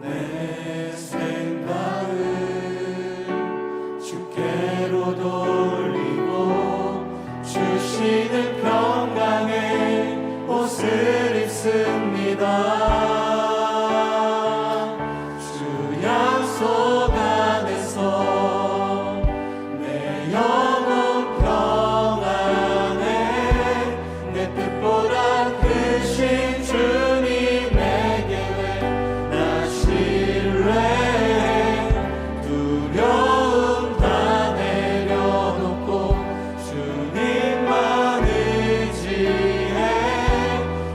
내 생각을 주께로 돌리고 주시는 평강의 옷을 입습니다. 주 약속 안에서 내 영혼 평안에 내 뜻보다 크신 주님의 계획 나 신뢰해. 두려움 다 내려놓고 주님만 의지해.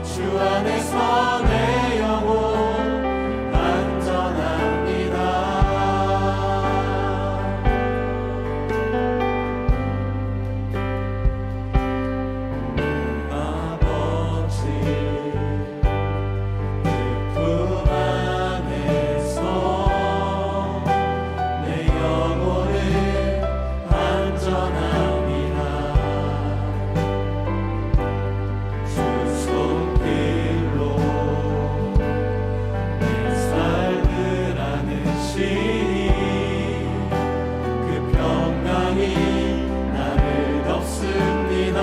주 안에서 내 영혼 안전합니다. 아버지 그 품 안에서 내 영혼을 안전합니다. 주 손길로 내 삶을 안으시니 그 평강이 나를 덮습니다.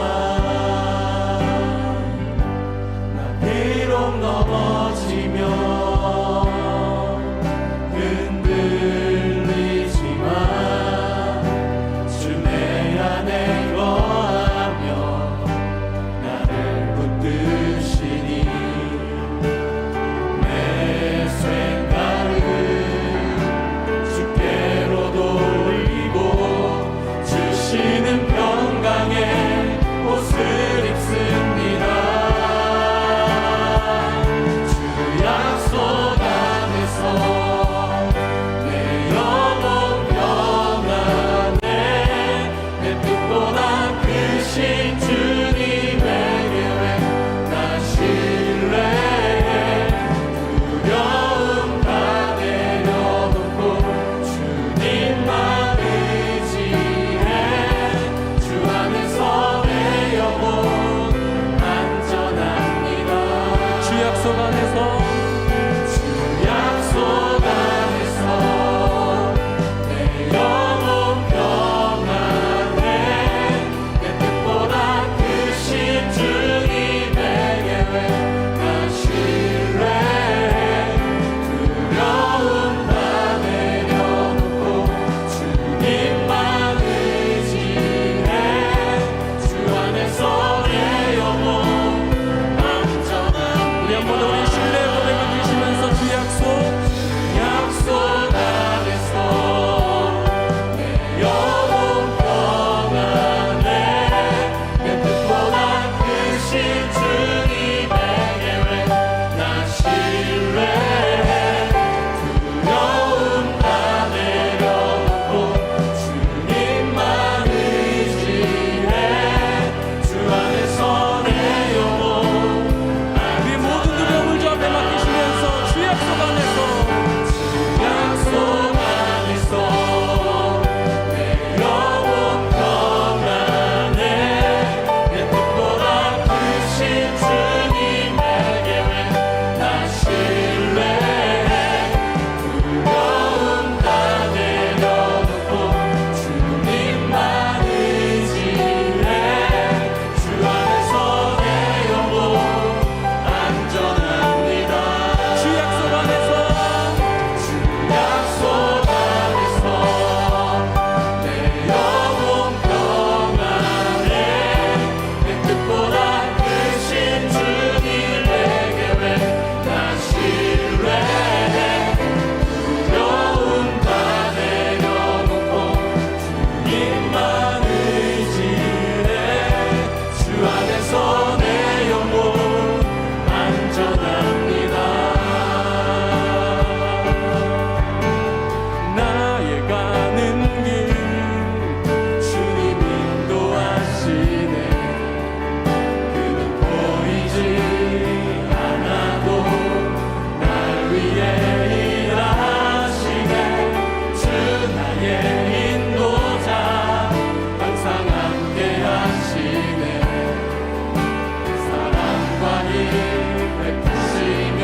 나 비록 넘어지면 흔들리지만 주 내 안에 거하며 나를 붙드시니 내 생각을 주께로 돌리고 주시는 평강의 옷을 입습니다. 주 약속 안에서 내 영혼 평안에 내 뜻보다 크신 주님의 계획 나 신뢰해. 두려움 다 내려놓고 주님만 의지해. 주 안에서 내 영혼 안전합니다. 주 약속 안에서 주 약속 안에서 내 영혼 평안에 내 뜻보다 크신 주님의 계획 나 신뢰해. 두려움 다 내려놓고 주님만 의지해. 주 안에서 내 영혼 안전합니다. 우리 한 번 더 우리 신뢰 고백을 드리시면서 주 약속 안에서 내 영혼 평안에 내 뜻보다 크신 주님의 계획 나 신뢰해. 두려움 다 내려놓고 주님만 의지해. 주 안에서 내 영혼 우리 모든 두려움을 주 앞에 맡기시면서 주 약속 안에서 내 영혼 평안에 내 뜻보다 크신 주님의 계획 나 신뢰해. 두려움 다 내려놓고 주님만 의지해. 주 안에서 내 영혼 안전합니다. 주 약속 안에서 내 영혼 평안에 내 뜻보다 크신 주님의 계획 나 신뢰해. 두려움 다 내려놓고 주님만 의지해. 주 안에서 내 영혼 안전합니다. 나의 가는 길 주님 인도하시네. 그는 보이지 않아도 날 위해 일하시네. 주 나의 인도자 항상 함께 하시네. 사랑과 힘 베푸시며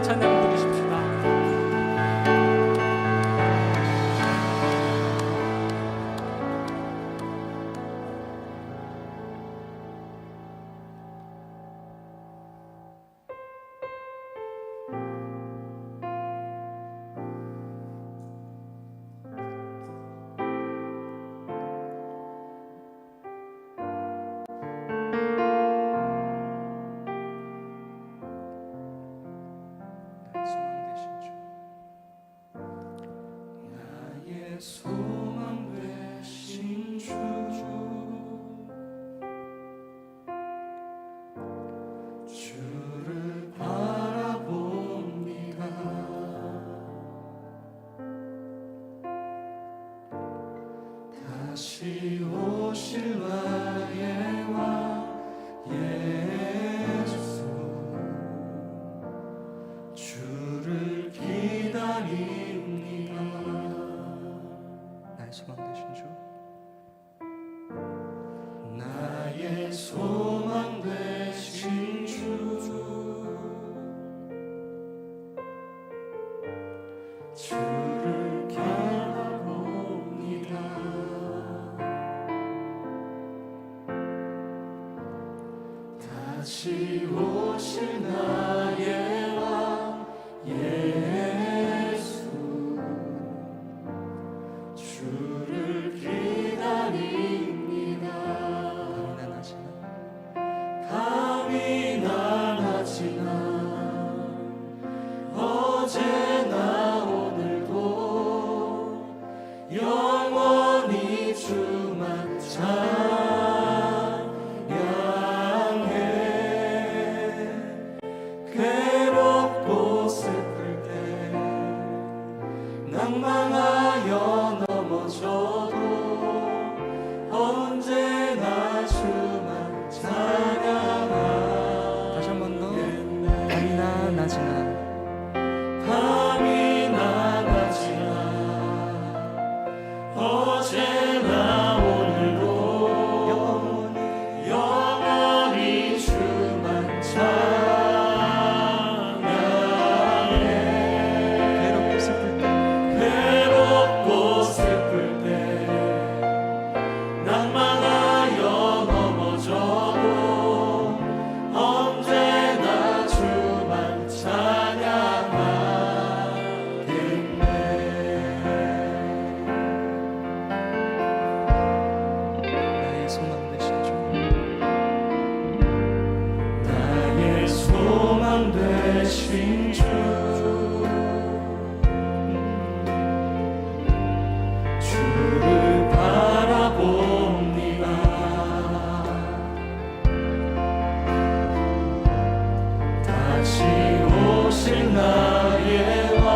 찬양 부르십시다. 소망 되신 주 주를 바라봅니다. 다시 오실 나의 왕 예수 주를 기다립니다. 나의 소망 되신 주 나의 소망 되신 주 주를 바라봅니다. 다시 오실 나의 왕 예수 주를 기다립니다. 밤이 나나지나 어제나 오늘도 영원히 주만 찬양해. 괴롭고 슬플 때 낭망하여 넘어져도 언제나 주만 찬양하겠네. 다시 한 번 더. 밤이나 낮이나 밤이나 낮이나 어제나 오늘도 영원히 주만 찬양해. 괴롭고 슬플 때 낭망하여 넘어져도 언제나 주만 찬양하겠네. 나의 소망 되신 주 나의 소망 되신 주 주를 바라봅니다. 다시 오실 나의 왕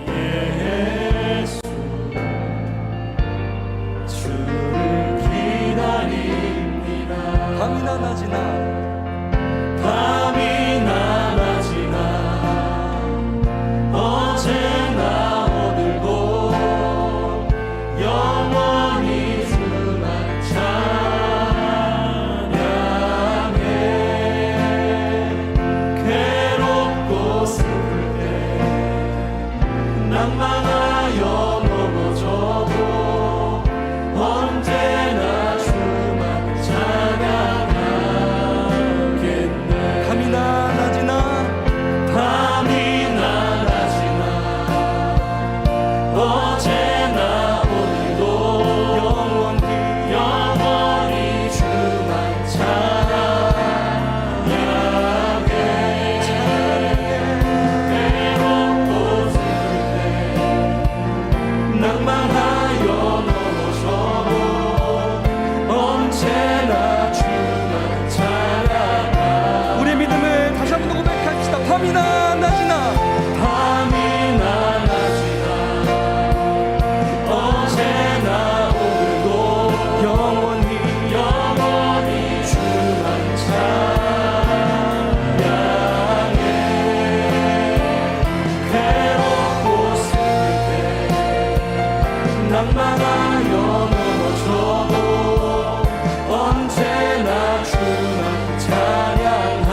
예수 주를 기다립니다. 밤이나 낮이나 밤이나 낮이나 어제나 오늘도 영원히 주만 찬양해. 괴롭고 슬플 때 낭망하여 넘어져도 언제나 주만 찬양하겠네. 밤이나 낮이나 밤이나 낮이나 어제나 오늘도 영원히 주만 찬양해. 괴롭고 슬플 때 낭망하여 넘어져도 언제나 주만 찬양하. 우리의 믿음을 다시 한번 고백합시다. 밤이나 낮이나 밤이나 낮이나 어제나 오늘도 영원히 주만 찬양해. 괴롭고 슬플 때 낭망하여 넘어져도 언제나 주만 찬양하겠네.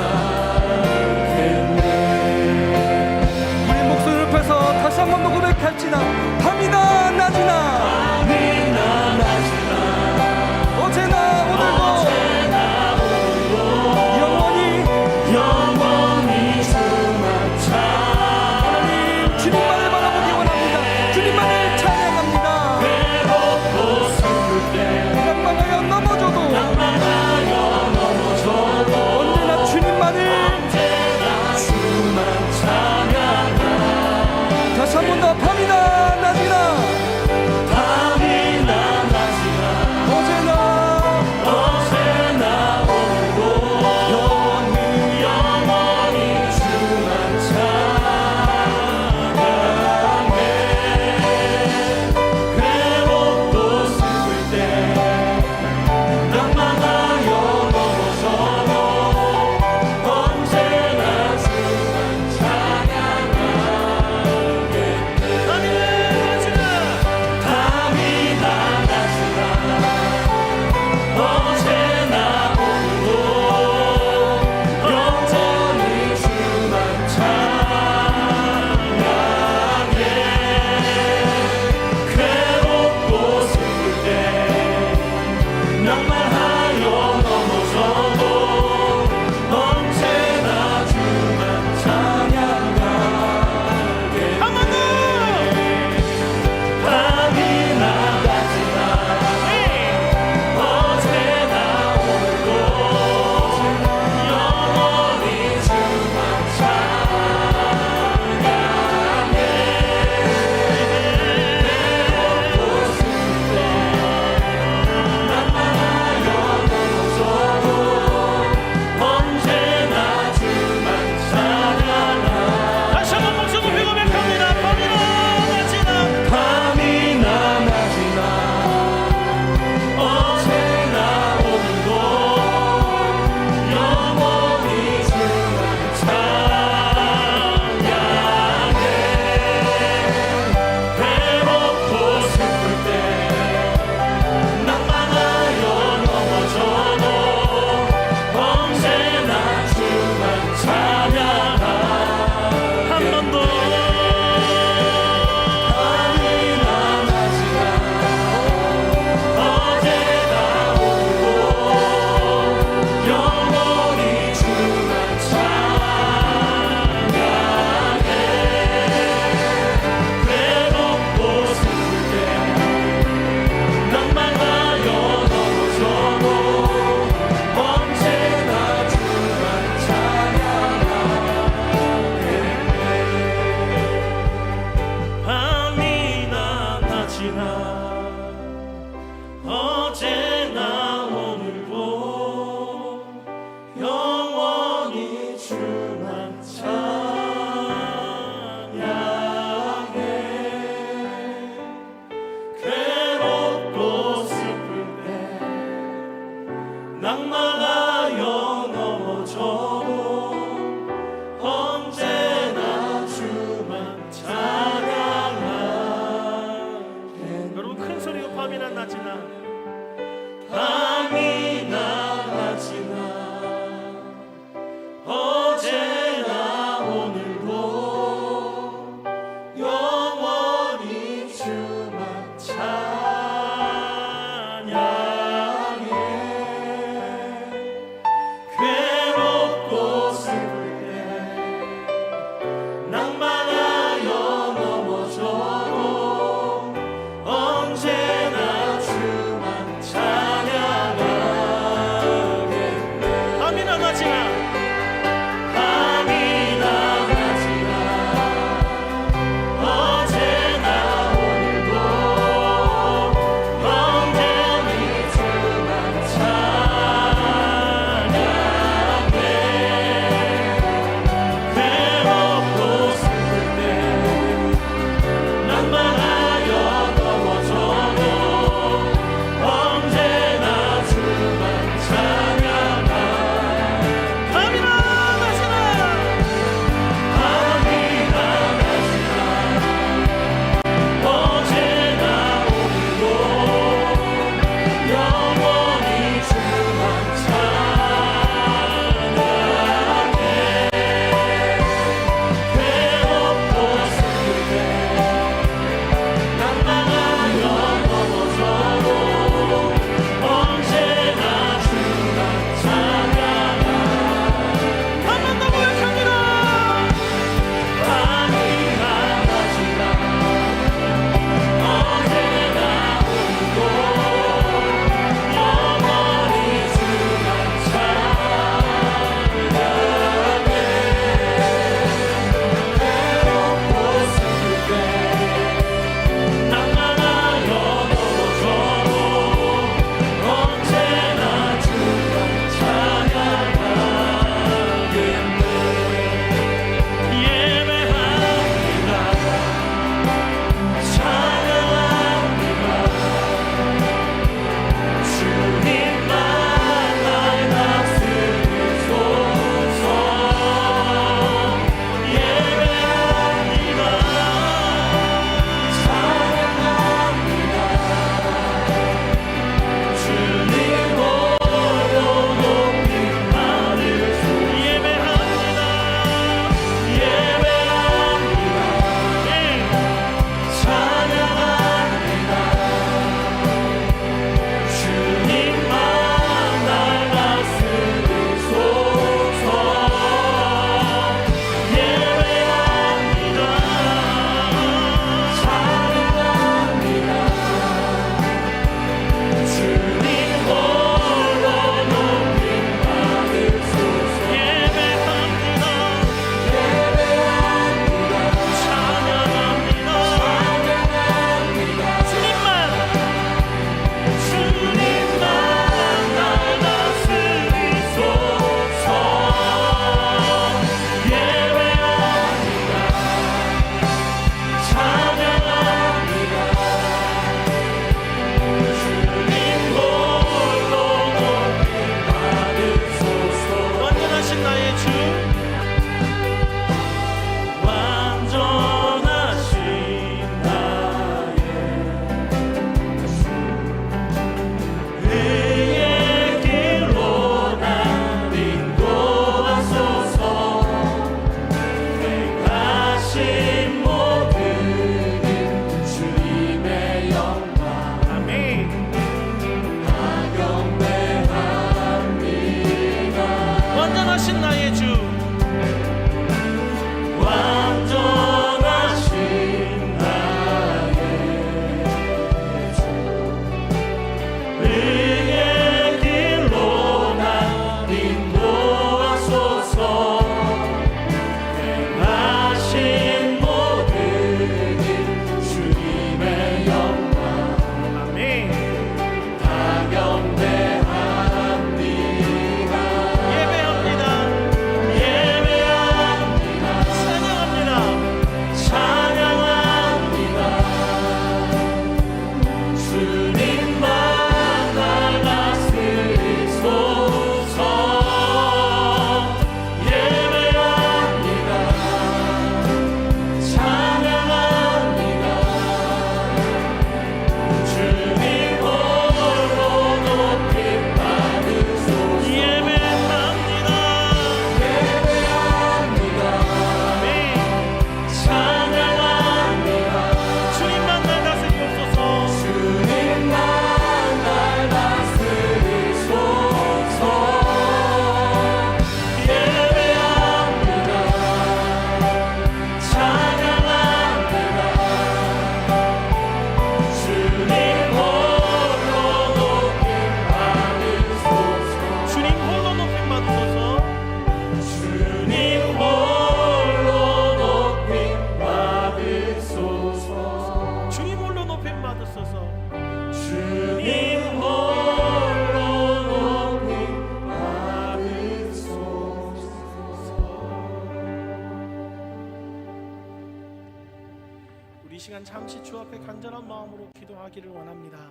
시간 잠시 주 앞에 간절한 마음으로 기도하기를 원합니다.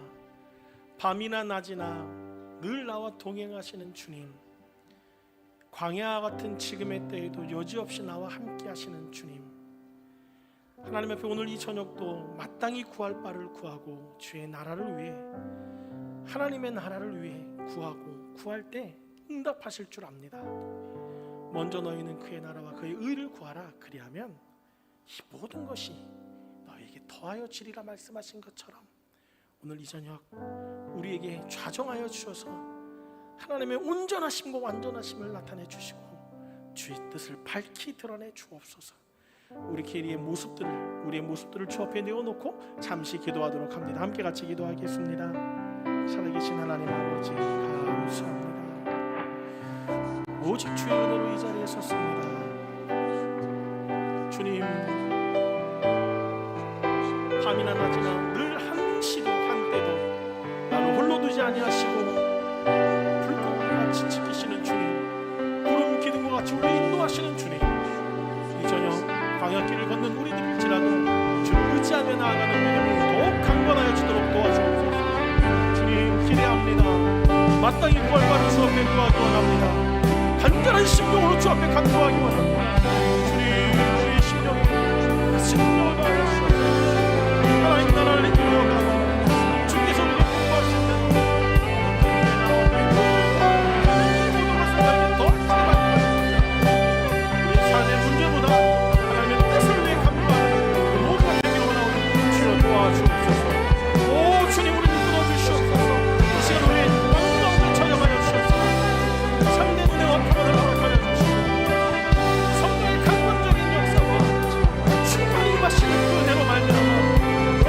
밤이나 낮이나 늘 나와 동행하시는 주님, 광야 같은 지금의 때에도 여지없이 나와 함께 하시는 주님, 하나님 앞에 오늘 이 저녁도 마땅히 구할 바를 구하고 주의 나라를 위해, 하나님의 나라를 위해 구하고 구할 때 응답하실 줄 압니다. 먼저 너희는 그의 나라와 그의 의를 구하라. 그리하면 이 모든 것이 너희에게 더하여 주리라 말씀하신 것처럼 오늘 이 저녁 우리에게 좌정하여 주셔서 하나님의 온전하심과 완전하심을 나타내 주시고 주의 뜻을 밝히 드러내 주옵소서. 우리의 모습들을 주 앞에 내어놓고 잠시 기도하도록 합니다. 함께 같이 기도하겠습니다. 살아계신 하나님 아버지, 감사합니다. 오직 주의 은혜로 이 자리에 섰습니다. 주님, 밤이나 낮이나 늘 한시도 한때도 나를 홀로 두지 아니하시고 불꽃과 같이 지키시는 주님, 구름 기둥과 같이 우리 인도하시는 주님, 이 저녁 광야길을 걷는 우리들일지라도 주를 의지하며 나아가는 믿음을 더욱 강건하여 주도록 도와주옵소서. 주님, 기대합니다. 마땅히 구할 바를 주 앞에 구하기 원합니다. 간절한 심령으로 주 앞에 간구하기 원합니다. 주님, 우리의 심령에 승려가 하여 주옵소서. 하나님 나라를 이끌어가고 주께서 우리를 공부하실 때도 우리 삶의 문제보다 하나님의 뜻을 위해 간구하는 모두가 되기를 원하오니 주여 도와주옵소서. 오 주님, 우리를 끌어주시옵소서. 이 시간 우리의 왕성을 찬양하여 주옵소서. 상대 눈에 어퍼를 허락하여 주시고 성령의 강권적인 역사와 충만히 임하시는 그 은혜로 말미암아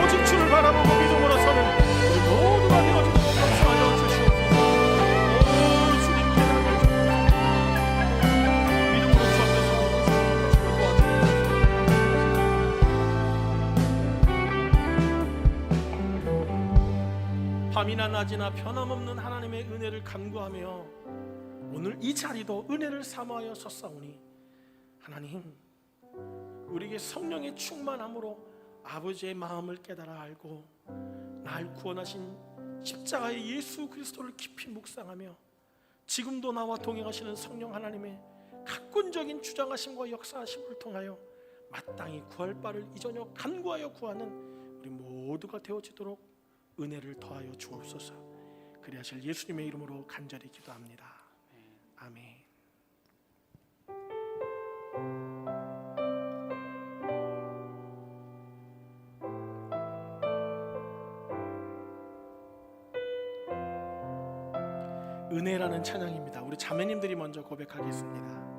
오직 주를 바라보고 믿음으로 서는 우리 모두가 되어주도록 역사하여 주시옵소서. 오 주님께 나아가주옵소서. 믿음으로 주 앞에 서서 주를 도와주옵소서. 밤이나 낮이나 변함없는 하나님의 은혜를 간구하며 오늘 이 자리도 은혜를 삼아하여 섰사오니 하나님, 우리에게 성령의 충만함으로 아버지의 마음을 깨달아 알고 날 구원하신 십자가의 예수 그리스도를 깊이 묵상하며 지금도 나와 동행하시는 성령 하나님의 각권적인 주장하심과 역사하심을 통하여 마땅히 구할 바를 이 저녁 간구하여 구하는 우리 모두가 되어지도록 은혜를 더하여 주옵소서. 그리하실 예수님의 이름으로 간절히 기도합니다. 아멘. 은혜라는 찬양입니다. 우리 자매님들이 먼저 고백하겠습니다.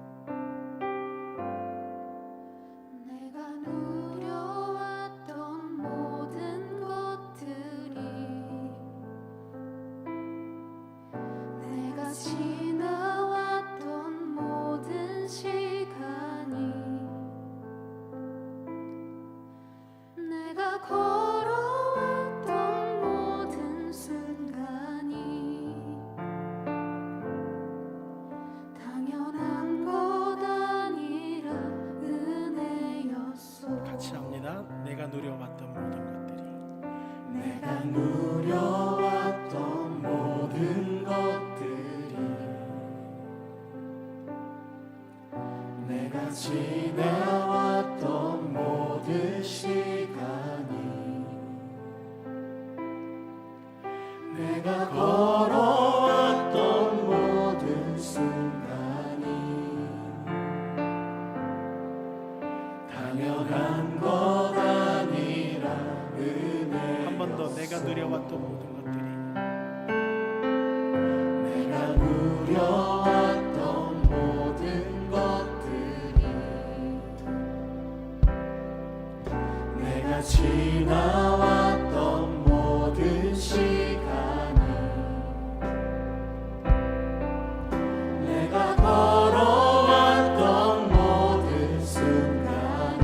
내가 누려왔던 모든 것들이, 내가 누려왔던 모든 것들이, 내가 지나왔던 모든 시간이, 내가 걸어왔던 모든 순간이 당연한 것 한 번 더 내가 누려왔던 모든 것들이, 내가 누려왔던 모든 것들이, 내가 지나왔던 모든 시간이, 내가 걸어왔던 모든 순간이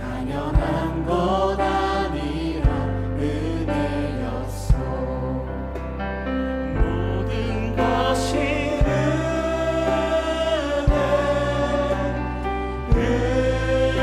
당연한 것 아니라 은혜였어. 모든 것이 은혜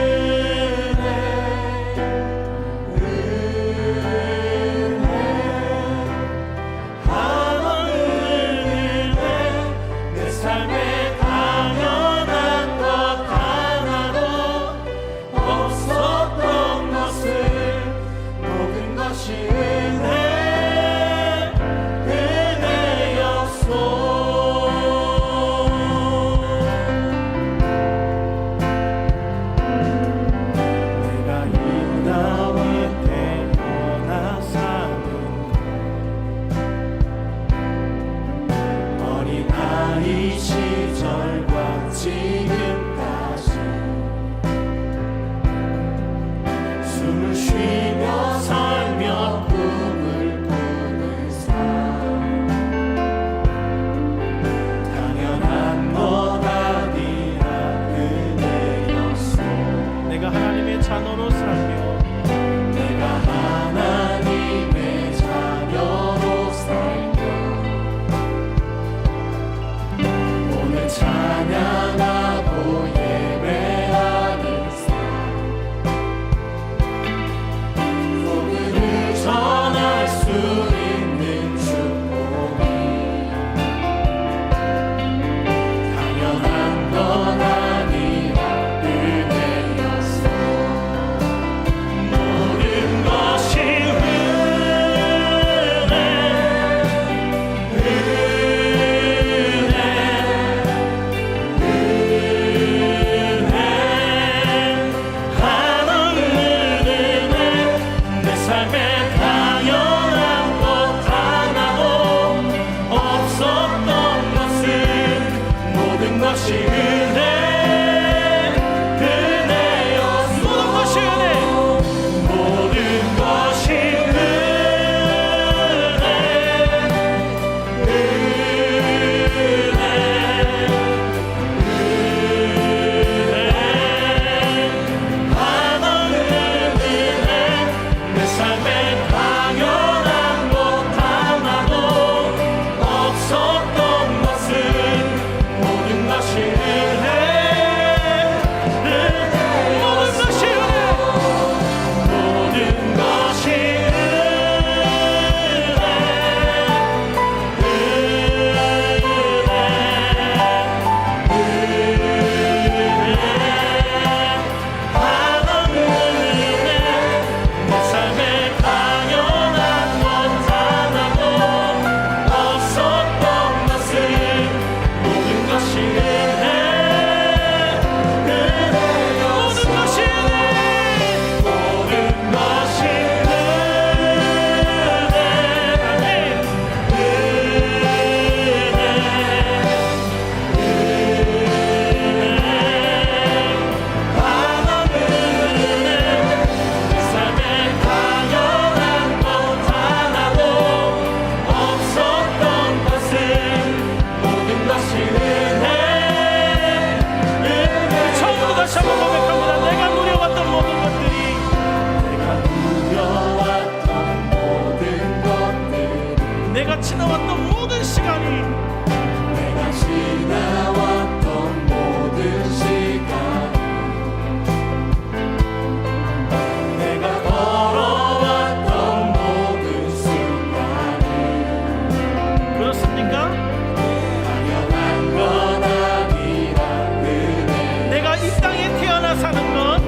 태어나 사는 것,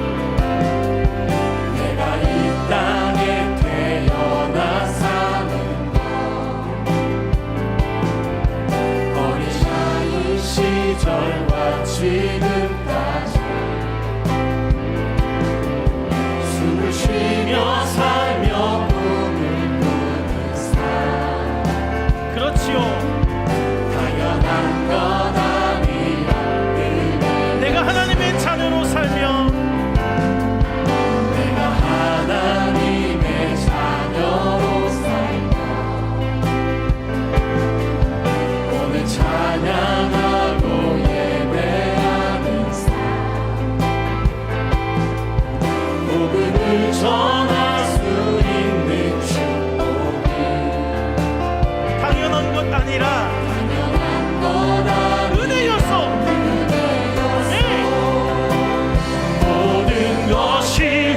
내가 이 땅에 태어나 사는 것, 어린 시절과 지금까지 숨을 쉬며 살며 꿈을 꾸는 삶, 그렇지요. 당연한 것 아니라 내가 하나님의 자녀로 살며 내가 하나님의 자녀로 살며 오늘 찬양하고 예배하는 삶, 복음을 전할 수 있는 축복이 당연한 것 아니라 당연한 것 아니라 은혜였어. 네. 모든 것이 내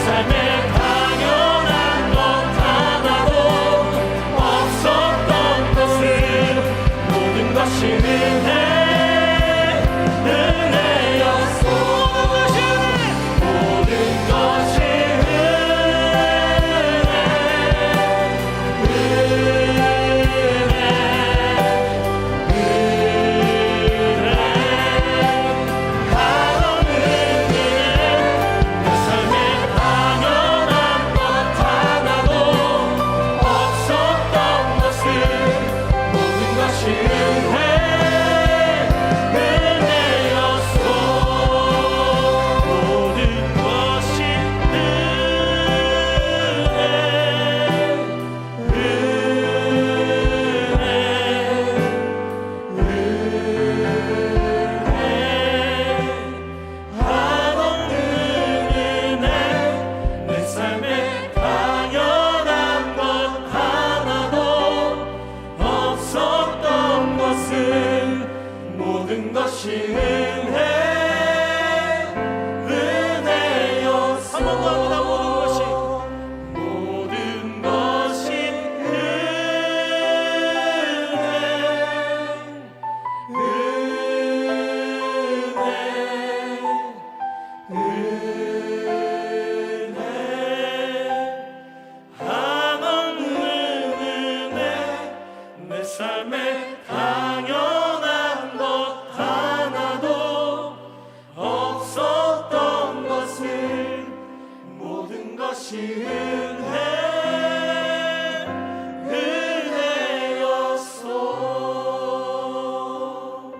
삶에 당연한 것 하나도 없었던 것은 모든 것이 은혜였어. 모든 것이 내 삶에 당연한 것 하나도 없었던 것은 모든 것이 은혜였어. 모든 것이 내 삶에 당연한 것 하나도 없었던 것은 모든 것이 은혜였어. 한 번 더 합니다. 모든 것이 내 삶에 당연한 것 하나도 없었던 것은 모든 것이 은혜였어.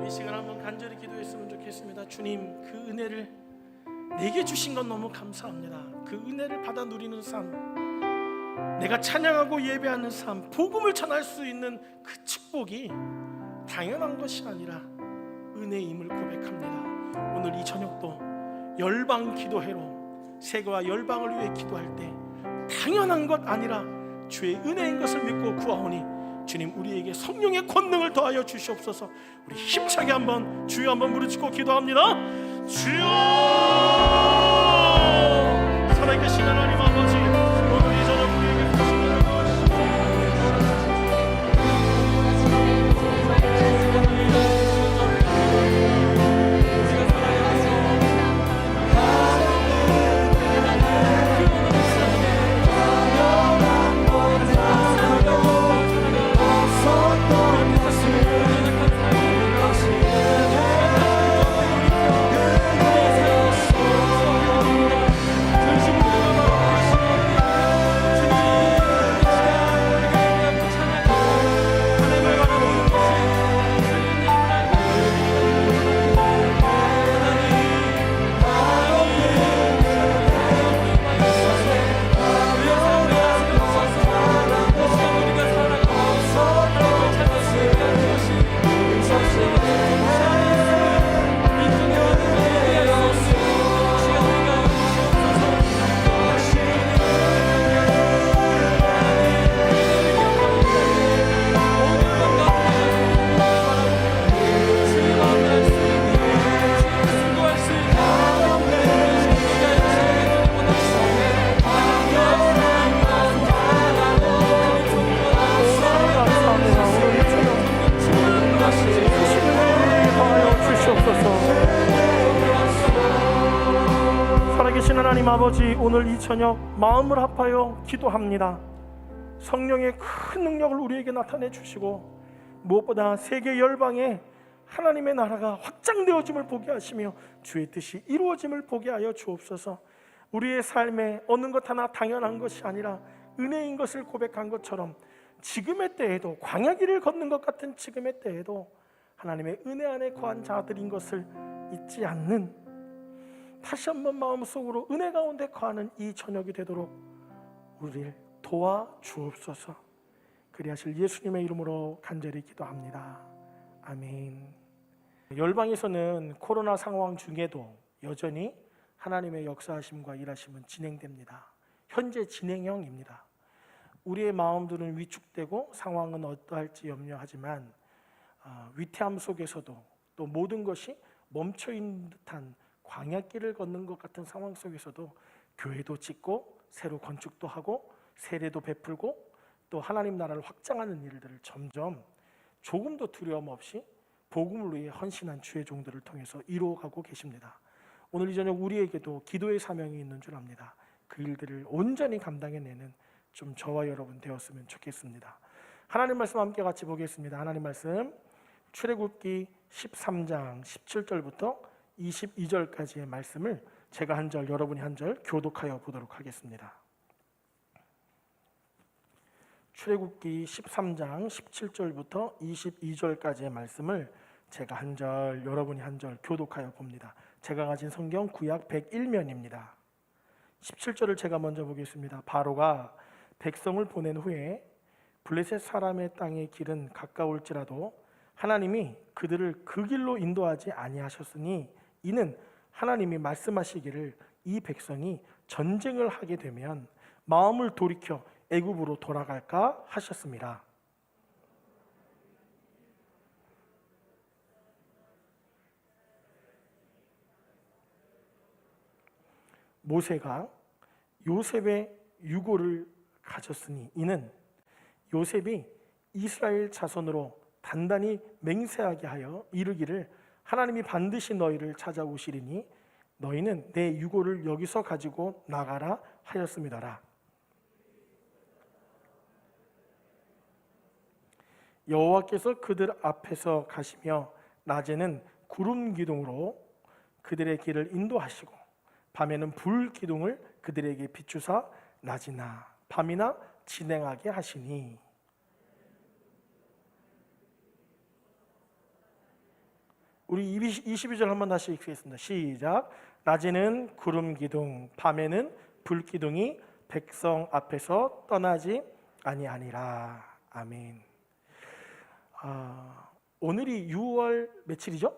이 시간 한번 간절히 기도했으면 좋겠습니다. 주님, 그 은혜를 내게 주신 건 너무 감사합니다. 그 은혜를 받아 누리는 삶, 내가 찬양하고 예배하는 삶, 복음을 전할 수 있는 그 축복이 당연한 것이 아니라 은혜임을 고백합니다. 오늘 이 저녁도 열방 기도회로 세계와 열방을 위해 기도할 때 당연한 것 아니라 주의 은혜인 것을 믿고 구하오니 주님, 우리에게 성령의 권능을 더하여 주시옵소서. 우리 힘차게 한번 주여 한번 부르짖고 기도합니다. 주여! 살아계신 하나님 아버지, 오늘 이 저녁 우리에게 주신 없었던 것은 살아계신 하나님 아버지, 오늘 이 저녁 마음을 합하여 기도합니다. 성령의 큰 능력을 우리에게 나타내 주시고 무엇보다 세계 열방에 하나님의 나라가 확장되어짐을 보게 하시며 주의 뜻이 이루어짐을 보게 하여 주옵소서. 우리의 삶에 어느 것 하나 당연한 것이 아니라 은혜인 것을 고백한 것처럼 지금의 때에도, 광야길을 걷는 것 같은 지금의 때에도 하나님의 은혜 안에 거한 자들인 것을 잊지 않는, 다시 한번 마음속으로 은혜 가운데 거하는 이 저녁이 되도록 우리를 도와 주옵소서. 그리하실 예수님의 이름으로 간절히 기도합니다. 아멘. 열방에서는 코로나 상황 중에도 여전히 하나님의 역사하심과 일하심은 진행됩니다. 현재 진행형입니다. 우리의 마음들은 위축되고 상황은 어떠할지 염려하지만 위태함 속에서도 또 모든 것이 멈춰있는 듯한 광야길을 걷는 것 같은 상황 속에서도 교회도 짓고 새로 건축도 하고 세례도 베풀고 또 하나님 나라를 확장하는 일들을 점점 조금도 두려움 없이 복음을 위해 헌신한 주의 종들을 통해서 이루어가고 계십니다. 오늘 이 저녁 우리에게도 기도의 사명이 있는 줄 압니다. 그 일들을 온전히 감당해내는 좀 저와 여러분 되었으면 좋겠습니다. 하나님 말씀 함께 같이 보겠습니다. 하나님 말씀 출애굽기 13장 17절부터 22절까지의 말씀을 제가 한 절, 여러분이 한 절 교독하여 보도록 하겠습니다. 출애굽기 13장 17절부터 22절까지의 말씀을 제가 한 절, 여러분이 한 절 교독하여 봅니다. 제가 가진 성경 구약 101면입니다. 17절을 제가 먼저 보겠습니다. 바로가 백성을 보낸 후에 블레셋 사람의 땅의 길은 가까울지라도 하나님이 그들을 그 길로 인도하지 아니하셨으니 이는 하나님이 말씀하시기를 이 백성이 전쟁을 하게 되면 마음을 돌이켜 애굽으로 돌아갈까 하셨습니다. 모세가 요셉의 유고를 가졌으니 이는 요셉이 이스라엘 자손으로 단단히 맹세하게 하여 이르기를 하나님이 반드시 너희를 찾아오시리니 너희는 내 유고를 여기서 가지고 나가라 하였음이더라. 여호와께서 그들 앞에서 가시며 낮에는 구름 기둥으로 그들의 길을 인도하시고 밤에는 불 기둥을 그들에게 비추사 낮이나 밤이나 진행하게 하시니 우리 22절 한번 다시 읽겠습니다. 시작. 낮에는 구름 기둥 밤에는 불 기둥이 백성 앞에서 떠나지 아니하니라. 아멘. 오늘이 6월 며칠이죠?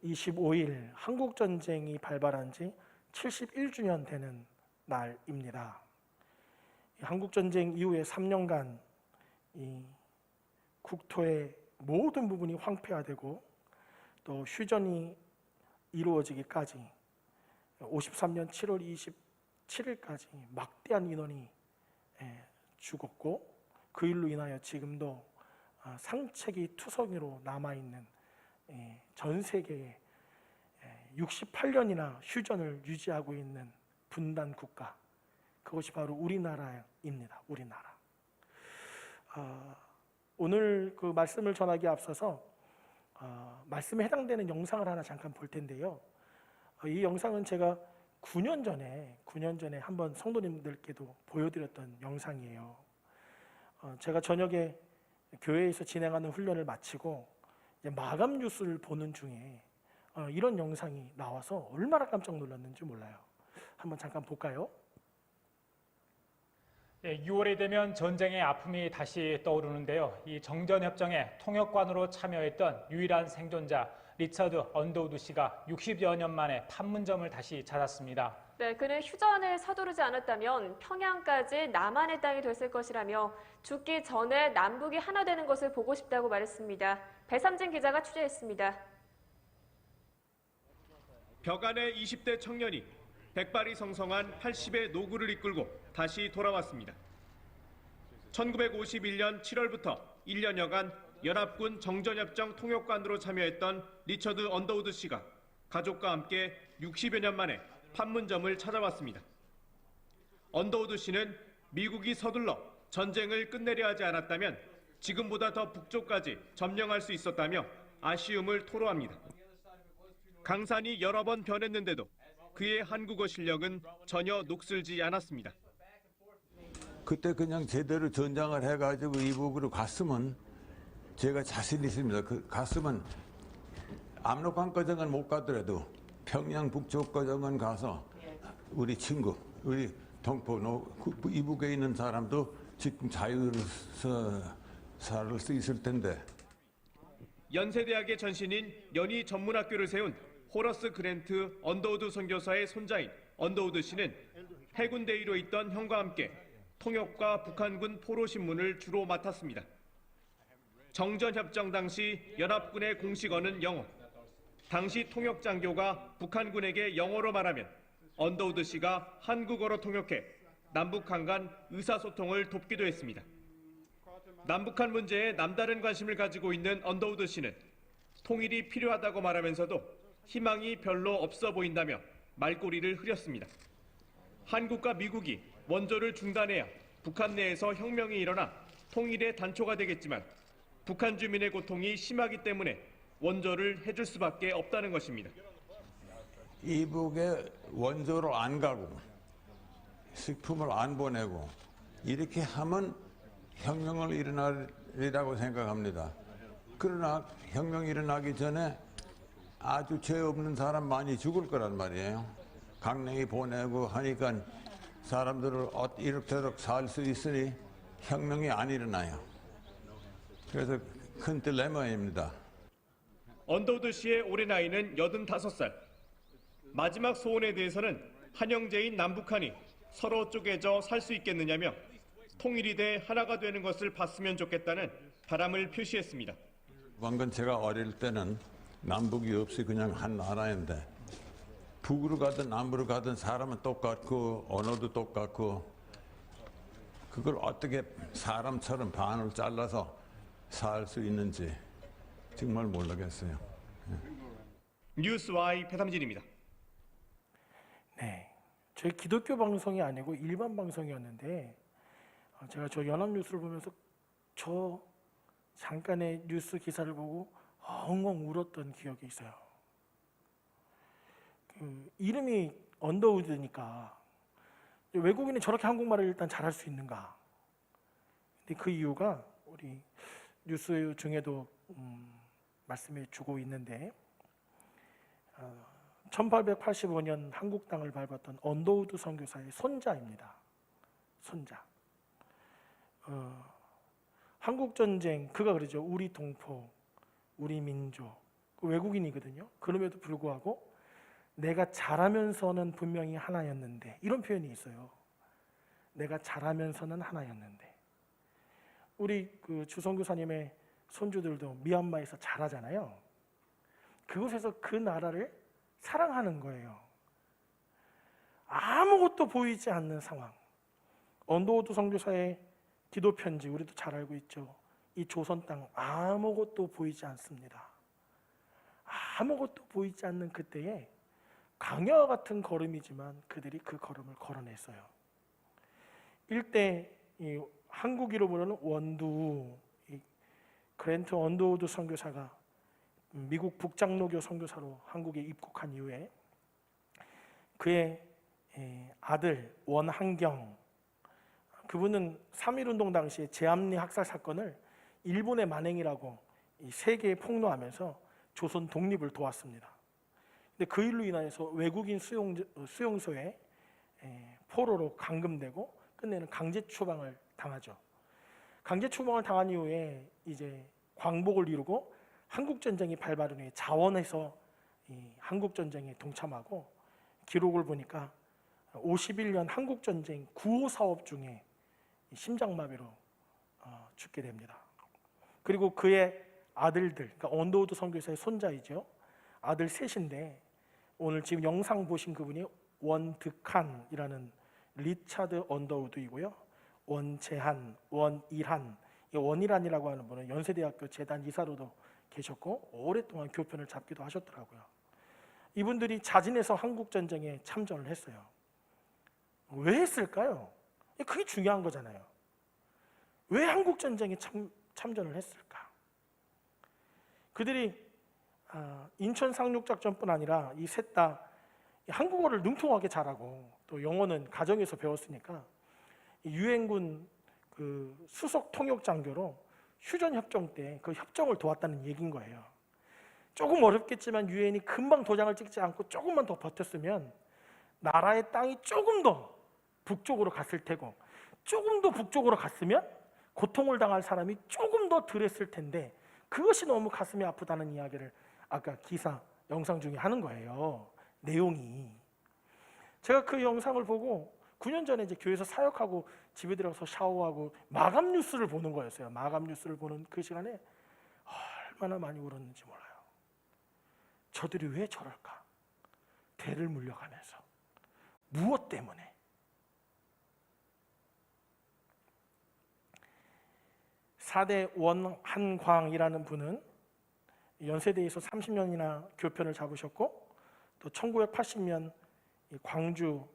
25일 한국전쟁이 발발한 지 71주년 되는 날입니다. 한국전쟁 이후에 3년간 이 국토의 모든 부분이 황폐화되고 또 휴전이 이루어지기까지 53년 7월 27일까지 막대한 인원이 죽었고 그 일로 인하여 지금도 상책이 투성이로 남아있는 전 세계에 68년이나 휴전을 유지하고 있는 분단 국가, 그것이 바로 우리나라입니다. 우리나라. 오늘 그 말씀을 전하기에 앞서서 말씀에 해당되는 영상을 하나 잠깐 볼 텐데요. 이 영상은 제가 9년 전에 한번 성도님들께도 보여드렸던 영상이에요. 제가 저녁에 교회에서 진행하는 훈련을 마치고 이제 마감 뉴스를 보는 중에 이런 영상이 나와서 얼마나 깜짝 놀랐는지 몰라요. 한번 잠깐 볼까요? 6월이 되면 전쟁의 아픔이 다시 떠오르는데요. 이 정전협정에 통역관으로 참여했던 유일한 생존자 리처드 언더우드 씨가 60여 년 만에 판문점을 다시 찾았습니다. 네, 그는 휴전을 서두르지 않았다면 평양까지 남한의 땅이 됐을 것이라며 죽기 전에 남북이 하나 되는 것을 보고 싶다고 말했습니다. 배삼진 기자가 취재했습니다. 벽안의 20대 청년이 백발이 성성한 80의 노구를 이끌고 다시 돌아왔습니다. 1951년 7월부터 1년여간 연합군 정전협정 통역관으로 참여했던 리처드 언더우드 씨가 가족과 함께 60여 년 만에 판문점을 찾아왔습니다. 언더우드 씨는 미국이 서둘러 전쟁을 끝내려 하지 않았다면 지금보다 더 북쪽까지 점령할 수 있었다며 아쉬움을 토로합니다. 강산이 여러 번 변했는데도 그의 한국어 실력은 전혀 녹슬지 않았습니다. 그때 그냥 제대로 전장을 해가지고 이북으로 갔으면 제가 자신 있습니다. 갔으면 압록강거정은 못 가더라도 평양 북쪽 거정은 가서 우리 친구, 우리 동포, 이북에 있는 사람도 지금 자유로서 살 수 있을 텐데. 연세대학의 전신인 연희 전문학교를 세운 호러스 그랜트 언더우드 선교사의 손자인 언더우드 씨는 해군대위로 있던 형과 함께 통역과 북한군 포로신문을 주로 맡았습니다. 정전협정 당시 연합군의 공식어는 영어. 당시 통역장교가 북한군에게 영어로 말하면 언더우드 씨가 한국어로 통역해 남북한 간 의사소통을 돕기도 했습니다. 남북한 문제에 남다른 관심을 가지고 있는 언더우드 씨는 통일이 필요하다고 말하면서도 희망이 별로 없어 보인다며 말꼬리를 흐렸습니다. 한국과 미국이 원조를 중단해야 북한 내에서 혁명이 일어나 통일의 단초가 되겠지만 북한 주민의 고통이 심하기 때문에 원조를 해줄 수밖에 없다는 것입니다. 이북에 원조로 안 가고 식품을 안 보내고 이렇게 하면 혁명을 일어나리라고 생각합니다. 그러나 혁명이 일어나기 전에 아주 죄 없는 사람 많이 죽을 거란 말이에요. 강냉이 보내고 하니까 사람들을 이렇게저렇게 살 수 있으니 혁명이 안 일어나요. 그래서 큰 딜레마입니다. 언더우드 씨의 올해 나이는 85살. 마지막 소원에 대해서는 한 형제인 남북한이 서로 쪼개져 살 수 있겠느냐며 통일이 돼 하나가 되는 것을 봤으면 좋겠다는 바람을 표시했습니다. 방금 제가 어릴 때는 남북이 없이 그냥 한 나라인데 북으로 가든 남으로 가든 사람은 똑같고 언어도 똑같고 그걸 어떻게 사람처럼 반을 잘라서 살 수 있는지 정말 모르겠어요. 뉴스와이 배삼진입니다. 네, 저희 기독교 방송이 아니고 일반 방송이었는데 제가 저 연합뉴스를 보면서 저 잠깐의 뉴스 기사를 보고 엉엉 울었던 기억이 있어요. 이름이 언더우드니까 외국인이 저렇게 한국말을 일단 잘할 수 있는가? 근데 그 이유가 우리 뉴스 중에도 말씀해 주고 있는데 1885년 한국 땅을 밟았던 언더우드 선교사의 손자입니다. 손자. 한국 전쟁 그가 그러죠. 우리 동포, 우리 민족. 외국인이거든요. 그럼에도 불구하고 내가 잘하면서는 분명히 하나였는데 이런 표현이 있어요. 내가 잘하면서는 하나였는데. 우리 그 주선교사님의 손주들도 미얀마에서 잘하잖아요. 그곳에서 그 나라를 사랑하는 거예요. 아무것도 보이지 않는 상황. 언더우드 선교사의 기도 편지 우리도 잘 알고 있죠. 이 조선 땅 아무것도 보이지 않습니다. 아무것도 보이지 않는 그때에 강야와 같은 걸음이지만 그들이 그 걸음을 걸어냈어요. 일대 이 한국이로 부르는 원두 그랜트 언더우드 선교사가 미국 북장로교 선교사로 한국에 입국한 이후에 그의 아들 원한경 그분은 3.1운동 당시에 제암리 학살 사건을 일본의 만행이라고 세계에 폭로하면서 조선 독립을 도왔습니다. 근데 그 일로 인해서 외국인 수용소에 포로로 감금되고 끝내는 강제 추방을 당하죠. 강제 추방을 당한 이후에 이제 광복을 이루고 한국 전쟁이 발발한 후에 자원해서 이 한국 전쟁에 동참하고 기록을 보니까 51년 한국 전쟁 구호 사업 중에 심장마비로 죽게 됩니다. 그리고 그의 아들들, 그러니까 언더우드 선교사의 손자이죠. 아들 셋인데 오늘 지금 영상 보신 그분이 원득한이라는 리차드 언더우드이고요. 원재한, 원일한, 이 원일한이라고 하는 분은 연세대학교 재단 이사로도 계셨고 오랫동안 교편을 잡기도 하셨더라고요. 이분들이 자진해서 한국 전쟁에 참전을 했어요. 왜 했을까요? 그게 중요한 거잖아요. 왜 한국 전쟁에 참전을 했을까? 그들이 인천 상륙작전뿐 아니라 이 셋 다 한국어를 능통하게 잘하고 또 영어는 가정에서 배웠으니까 유엔군 그 수석 통역장교로 휴전 협정 때 그 협정을 도왔다는 얘기인 거예요. 조금 어렵겠지만 유엔이 금방 도장을 찍지 않고 조금만 더 버텼으면 나라의 땅이 조금 더 북쪽으로 갔을 테고, 조금 더 북쪽으로 갔으면 고통을 당할 사람이 조금 더 덜 했을 텐데, 그것이 너무 가슴이 아프다는 이야기를 아까 기사 영상 중에 하는 거예요. 내용이. 제가 그 영상을 보고 9년 전에 이제 교회에서 사역하고 집에 들어가서 샤워하고 마감 뉴스를 보는 거였어요. 마감 뉴스를 보는 그 시간에 얼마나 많이 울었는지 몰라요. 저들이 왜 저럴까? 대를 물려가면서 무엇 때문에? 사대 원한광이라는 분은 연세대에서 30년이나 교편을 잡으셨고, 또 1980년 광주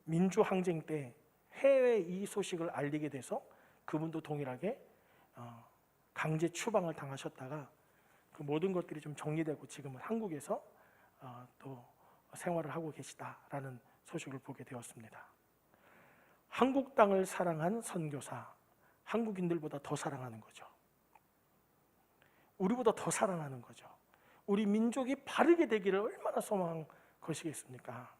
민주항쟁 때 해외 이 소식을 알리게 돼서 그분도 동일하게 강제 추방을 당하셨다가 그 모든 것들이 좀 정리되고 지금은 한국에서 또 생활을 하고 계시다라는 소식을 보게 되었습니다. 한국 땅을 사랑한 선교사, 한국인들보다 더 사랑하는 거죠. 우리보다 더 사랑하는 거죠. 우리 민족이 바르게 되기를 얼마나 소망한 것이겠습니까?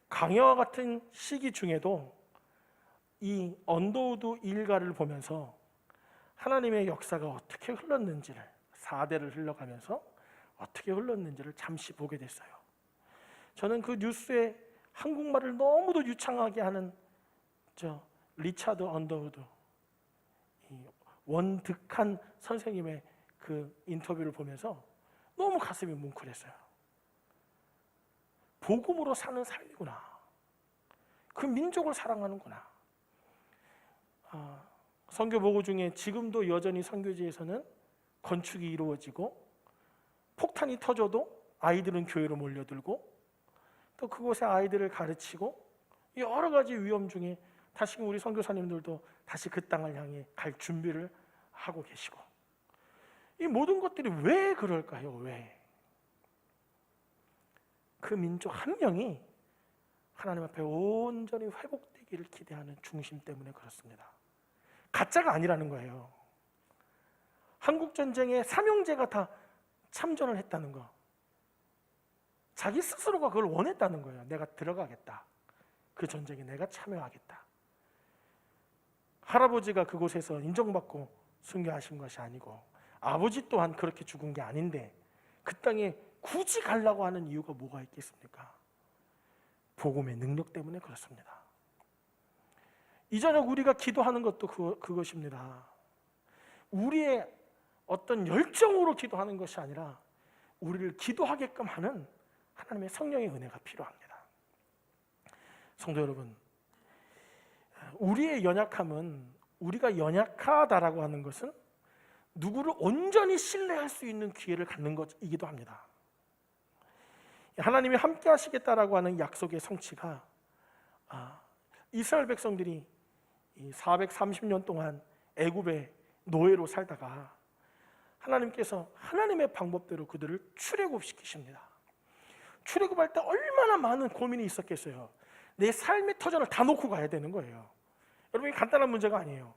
강야와 같은 시기 중에도 이 언더우드 일가를 보면서 하나님의 역사가 어떻게 흘렀는지를, 4대를 흘러가면서 어떻게 흘렀는지를 잠시 보게 됐어요. 저는 그 뉴스에 한국말을 너무도 유창하게 하는 리차드 언더우드, 원득한 선생님의 그 인터뷰를 보면서 너무 가슴이 뭉클했어요. 복음으로 사는 삶이구나. 그 민족을 사랑하는구나. 선교 보고 중에 지금도 여전히 선교지에서는 건축이 이루어지고 폭탄이 터져도 아이들은 교회로 몰려들고 또 그곳에 아이들을 가르치고 여러 가지 위험 중에 다시금 우리 선교사님들도 다시 그 땅을 향해 갈 준비를 하고 계시고, 이 모든 것들이 왜 그럴까요? 왜? 그 민족 한 명이 하나님 앞에 온전히 회복되기를 기대하는 중심 때문에 그렇습니다. 가짜가 아니라는 거예요. 한국전쟁에 삼형제가 다 참전을 했다는 거, 자기 스스로가 그걸 원했다는 거예요. 내가 들어가겠다, 그 전쟁에 내가 참여하겠다. 할아버지가 그곳에서 인정받고 순교하신 것이 아니고, 아버지 또한 그렇게 죽은 게 아닌데 그 땅에 굳이 가려고 하는 이유가 뭐가 있겠습니까? 복음의 능력 때문에 그렇습니다. 이 저녁 우리가 기도하는 것도 그것입니다. 우리의 어떤 열정으로 기도하는 것이 아니라 우리를 기도하게끔 하는 하나님의 성령의 은혜가 필요합니다. 성도 여러분, 우리의 연약함은, 우리가 연약하다라고 하는 것은 누구를 온전히 신뢰할 수 있는 기회를 갖는 것이기도 합니다. 하나님이 함께 하시겠다라고 하는 약속의 성취가 이스라엘 백성들이 430년 동안 애굽의 노예로 살다가 하나님께서 하나님의 방법대로 그들을 출애굽시키십니다. 출애굽할 때 얼마나 많은 고민이 있었겠어요. 내 삶의 터전을 다 놓고 가야 되는 거예요. 여러분, 이게 간단한 문제가 아니에요.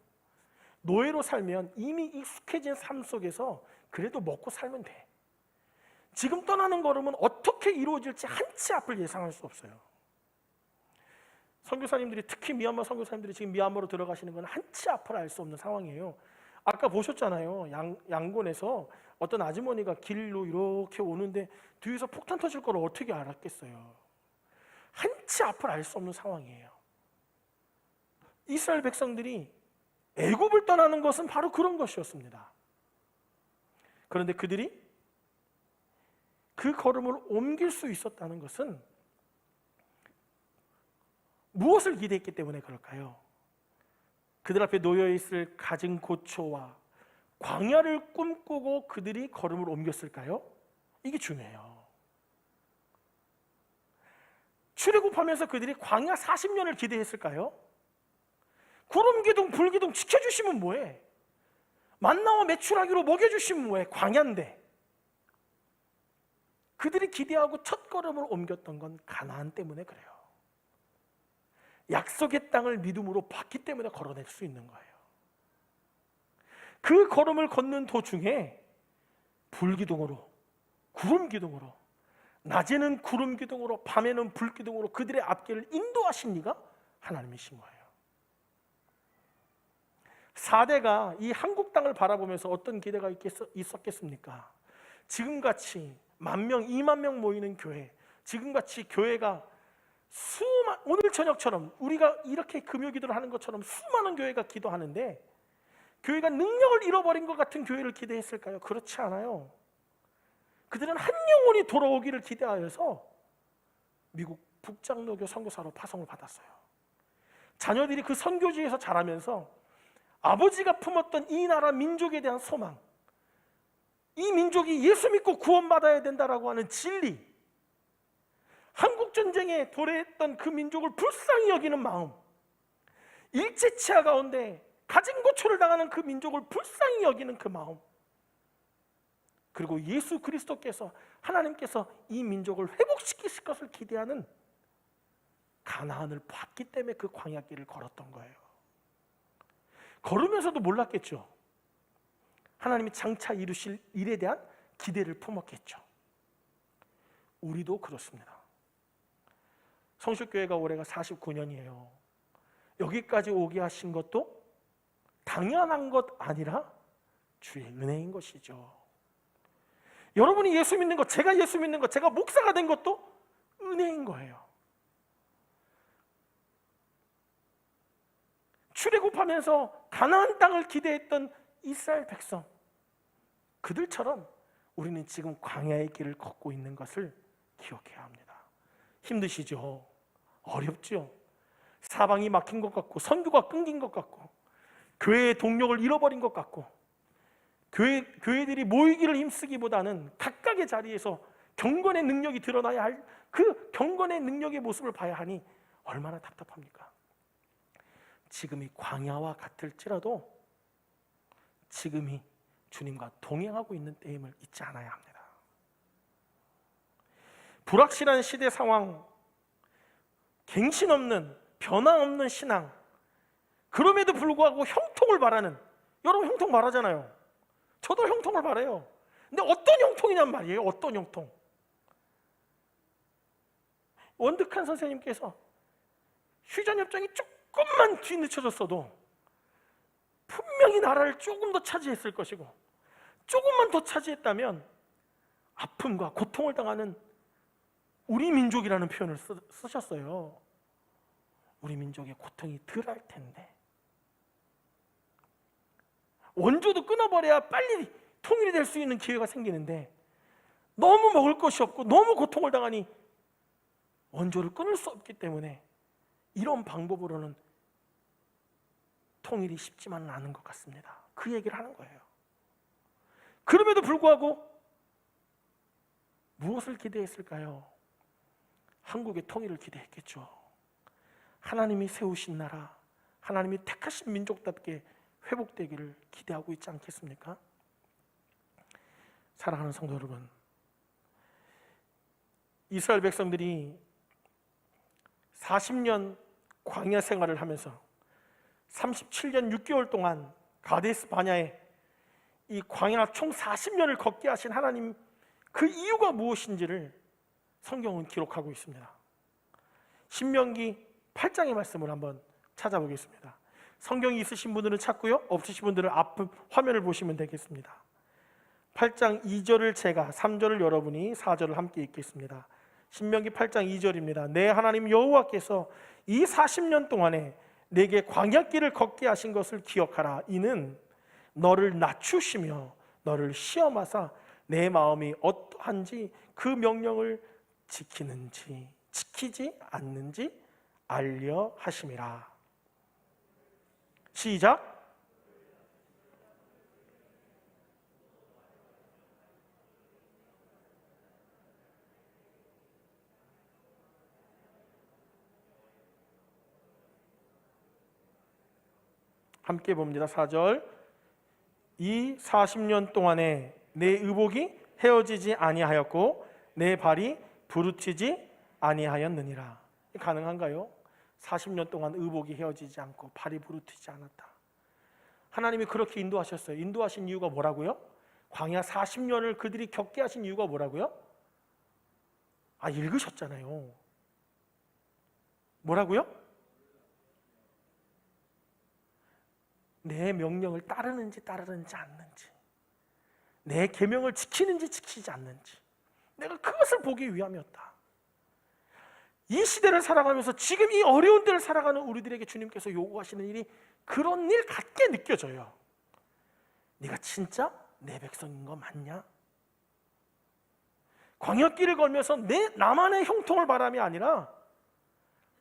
노예로 살면 이미 익숙해진 삶 속에서 그래도 먹고 살면 돼. 지금 떠나는 걸음은 어떻게 이루어질지 한치 앞을 예상할 수 없어요. 선교사님들이, 특히 미얀마 선교사님들이 지금 미얀마로 들어가시는 건 한치 앞을 알 수 없는 상황이에요. 아까 보셨잖아요. 양곤에서 어떤 아주머니가 길로 이렇게 오는데 뒤에서 폭탄 터질 걸 어떻게 알았겠어요. 한치 앞을 알 수 없는 상황이에요. 이스라엘 백성들이 애굽을 떠나는 것은 바로 그런 것이었습니다. 그런데 그들이 그 걸음을 옮길 수 있었다는 것은 무엇을 기대했기 때문에 그럴까요? 그들 앞에 놓여있을 갖은 고초와 광야를 꿈꾸고 그들이 걸음을 옮겼을까요? 이게 중요해요. 출애굽하면서 그들이 광야 40년을 기대했을까요? 구름기둥 불기둥 지켜주시면 뭐해? 만나와 메추라기로 먹여주시면 뭐해? 광야인데. 그들이 기대하고 첫 걸음을 옮겼던 건 가나안 때문에 그래요. 약속의 땅을 믿음으로 받기 때문에 걸어낼 수 있는 거예요. 그 걸음을 걷는 도중에 불기둥으로, 구름기둥으로, 낮에는 구름기둥으로, 밤에는 불기둥으로 그들의 앞길을 인도하신 이가 하나님이신 거예요. 4대가 이 한국 땅을 바라보면서 어떤 기대가 있었겠습니까? 지금같이 10,000명, 20,000명 모이는 교회, 지금같이 교회가 오늘 저녁처럼 우리가 이렇게 금요 기도를 하는 것처럼 수많은 교회가 기도하는데 교회가 능력을 잃어버린 것 같은 교회를 기대했을까요? 그렇지 않아요. 그들은 한 영혼이 돌아오기를 기대하여서 미국 북장로교 선교사로 파송을 받았어요. 자녀들이 그 선교지에서 자라면서 아버지가 품었던 이 나라 민족에 대한 소망, 이 민족이 예수 믿고 구원받아야 된다라고 하는 진리, 한국전쟁에 도래했던 그 민족을 불쌍히 여기는 마음, 일제치하 가운데 가진 고초를 당하는 그 민족을 불쌍히 여기는 그 마음, 그리고 예수 그리스도께서, 하나님께서 이 민족을 회복시키실 것을 기대하는 가나안을 봤기 때문에 그 광야길을 걸었던 거예요. 걸으면서도 몰랐겠죠. 하나님이 장차 이루실 일에 대한 기대를 품었겠죠. 우리도 그렇습니다. 성실교회가 올해가 49년이에요. 여기까지 오게 하신 것도 당연한 것 아니라 주의 은혜인 것이죠. 여러분이 예수 믿는 것, 제가 예수 믿는 것, 제가 목사가 된 것도 은혜인 거예요. 출애굽하면서 가나안 땅을 기대했던 이스라엘 백성, 그들처럼 우리는 지금 광야의 길을 걷고 있는 것을 기억해야 합니다. 힘드시죠? 어렵죠? 사방이 막힌 것 같고, 선교가 끊긴 것 같고, 교회의 동력을 잃어버린 것 같고, 교회들이 모이기를 힘쓰기보다는 각각의 자리에서 경건의 능력이 드러나야 할 그 경건의 능력의 모습을 봐야 하니 얼마나 답답합니까? 지금이 광야와 같을지라도 지금이 주님과 동행하고 있는 때임을 잊지 않아야 합니다. 불확실한 시대 상황, 갱신 없는, 변화 없는 신앙, 그럼에도 불구하고 형통을 바라는, 여러분 형통 바라잖아요. 저도 형통을 바라요. 근데 어떤 형통이냔 말이에요. 어떤 형통. 원득한 선생님께서 휴전협정이 조금만 뒤늦혀졌어도 분명히 나라를 조금 더 차지했을 것이고, 조금만 더 차지했다면 아픔과 고통을 당하는 우리 민족이라는 표현을 쓰셨어요. 우리 민족의 고통이 덜할 텐데, 원조도 끊어버려야 빨리 통일이 될 수 있는 기회가 생기는데 너무 먹을 것이 없고 너무 고통을 당하니 원조를 끊을 수 없기 때문에 이런 방법으로는 통일이 쉽지만은 않은 것 같습니다. 그 얘기를 하는 거예요. 그럼에도 불구하고 무엇을 기대했을까요? 한국의 통일을 기대했겠죠. 하나님이 세우신 나라, 하나님이 택하신 민족답게 회복되기를 기대하고 있지 않겠습니까? 사랑하는 성도 여러분, 이스라엘 백성들이 40년 광야 생활을 하면서 37년 6개월 동안 가데스 바냐에 이 광야 총 40년을 걷게 하신 하나님, 그 이유가 무엇인지를 성경은 기록하고 있습니다. 신명기 8장의 말씀을 한번 찾아보겠습니다. 성경이 있으신 분들은 찾고요, 없으신 분들은 앞 화면을 보시면 되겠습니다. 8장 2절을 제가, 3절을 여러분이, 4절을 함께 읽겠습니다. 신명기 8장 2절입니다. 내 하나님 여호와께서 이 40년 동안에 내게 광야길을 걷게 하신 것을 기억하라. 이는 너를 낮추시며 너를 시험하사 내 마음이 어떠한지 그 명령을 지키는지 지키지 않는지 알려 하심이라. 시작. 함께 봅니다. 4절. 이 40년 동안에 내 의복이 헤어지지 아니하였고 내 발이 부르치지 아니하였느니라. 가능한가요? 40년 동안 의복이 헤어지지 않고 발이 부르치지 않았다. 하나님이 그렇게 인도하셨어요. 인도하신 이유가 뭐라고요? 광야 40년을 그들이 겪게 하신 이유가 뭐라고요? 읽으셨잖아요. 뭐라고요? 내 명령을 따르는지 않는지, 내 계명을 지키는지 지키지 않는지, 내가 그것을 보기 위함이었다. 이 시대를 살아가면서 지금 이 어려운 때를 살아가는 우리들에게 주님께서 요구하시는 일이 그런 일 같게 느껴져요. 네가 진짜 내 백성인 거 맞냐? 광야길을 걸면서 나만의 형통을 바람이 아니라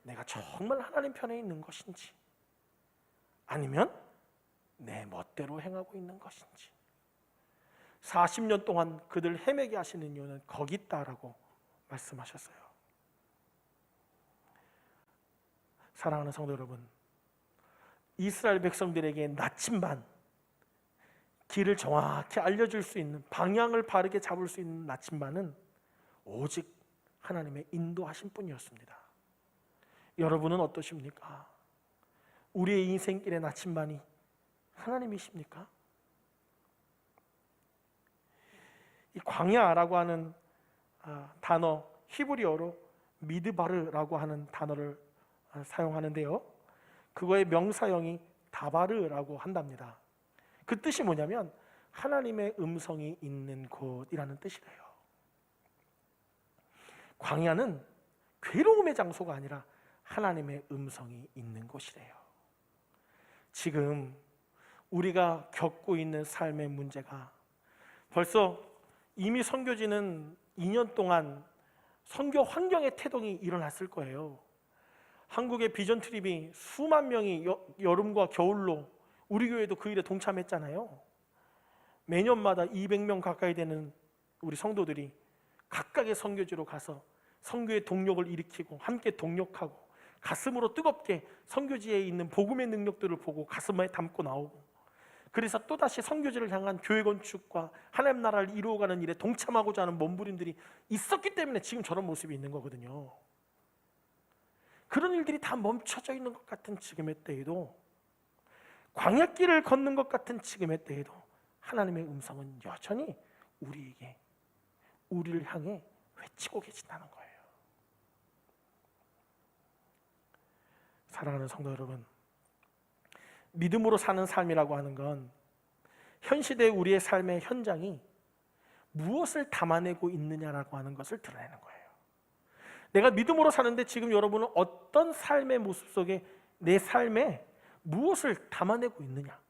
내가 정말 하나님 편에 있는 것인지, 아니면 내 멋대로 행하고 있는 것인지. 40년 동안 그들 헤매게 하시는 이유는 거기 있다라고 말씀하셨어요. 사랑하는 성도 여러분, 이스라엘 백성들에게 나침반, 길을 정확히 알려줄 수 있는, 방향을 바르게 잡을 수 있는 나침반은 오직 하나님의 인도하신 뿐이었습니다. 여러분은 어떠십니까? 우리의 인생길의 나침반이 하나님이십니까? 이 광야라고 하는 단어, 히브리어로 미드바르라고 하는 단어를 사용하는데요, 그거의 명사형이 다바르라고 한답니다. 그 뜻이 뭐냐면 하나님의 음성이 있는 곳이라는 뜻이래요. 광야는 괴로움의 장소가 아니라 하나님의 음성이 있는 곳이래요. 지금 우리가 겪고 있는 삶의 문제가, 벌써 이미 선교지는 2년 동안 선교 환경의 태동이 일어났을 거예요. 한국의 비전 트립이 수만 명이 여름과 겨울로 우리 교회도 그 일에 동참했잖아요. 매년마다 200명 가까이 되는 우리 성도들이 각각의 선교지로 가서 선교의 동력을 일으키고 함께 동력하고 가슴으로 뜨겁게 선교지에 있는 복음의 능력들을 보고 가슴에 담고 나오고, 그래서 또다시 선교지를 향한 교회 건축과 하나님 나라를 이루어가는 일에 동참하고자 하는 몸부림들이 있었기 때문에 지금 저런 모습이 있는 거거든요. 그런 일들이 다 멈춰져 있는 것 같은 지금의 때에도, 광야길을 걷는 것 같은 지금의 때에도 하나님의 음성은 여전히 우리를 향해 외치고 계신다는 거예요. 사랑하는 성도 여러분, 믿음으로 사는 삶이라고 하는 건 현 시대의 우리의 삶의 현장이 무엇을 담아내고 있느냐라고 하는 것을 드러내는 거예요. 내가 믿음으로 사는데 지금 여러분은 어떤 삶의 모습 속에 내 삶에 무엇을 담아내고 있느냐?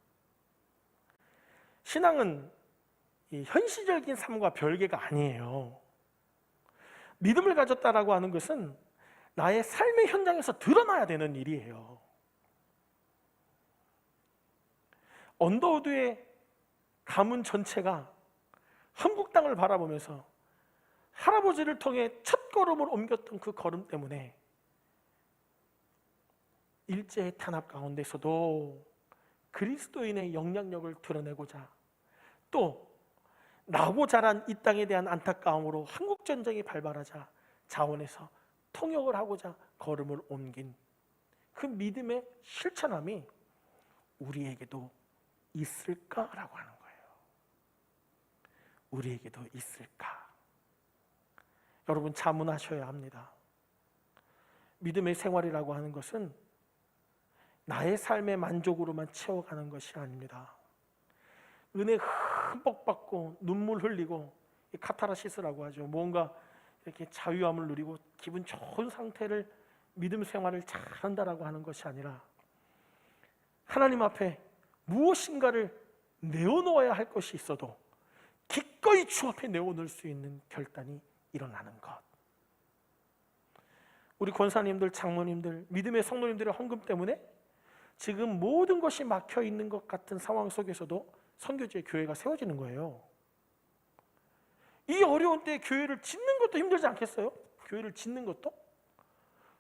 신앙은 이 현실적인 삶과 별개가 아니에요. 믿음을 가졌다라고 하는 것은 나의 삶의 현장에서 드러나야 되는 일이에요. 언더우드의 가문 전체가 한국 땅을 바라보면서 할아버지를 통해 첫 걸음을 옮겼던 그 걸음 때문에 일제의 탄압 가운데서도 그리스도인의 영향력을 드러내고자, 또 나고 자란 이 땅에 대한 안타까움으로 한국전쟁이 발발하자 자원해서 통역을 하고자 걸음을 옮긴 그 믿음의 실천함이 우리에게도 있을까라고 하는 거예요. 우리에게도 있을까? 여러분, 자문하셔야 합니다. 믿음의 생활이라고 하는 것은 나의 삶의 만족으로만 채워가는 것이 아닙니다. 은혜 흠뻑 받고 눈물 흘리고, 카타르시스라고 하죠. 뭔가 이렇게 자유함을 누리고 기분 좋은 상태를, 믿음 생활을 잘한다라고 하는 것이 아니라 하나님 앞에 무엇인가를 내어놓아야 할 것이 있어도 기꺼이 주 앞에 내어놓을 수 있는 결단이 일어나는 것. 우리 권사님들, 장로님들, 믿음의 성도님들의 헌금 때문에 지금 모든 것이 막혀 있는 것 같은 상황 속에서도 선교지의 교회가 세워지는 거예요. 이 어려운 때에 교회를 짓는 것도 힘들지 않겠어요? 교회를 짓는 것도?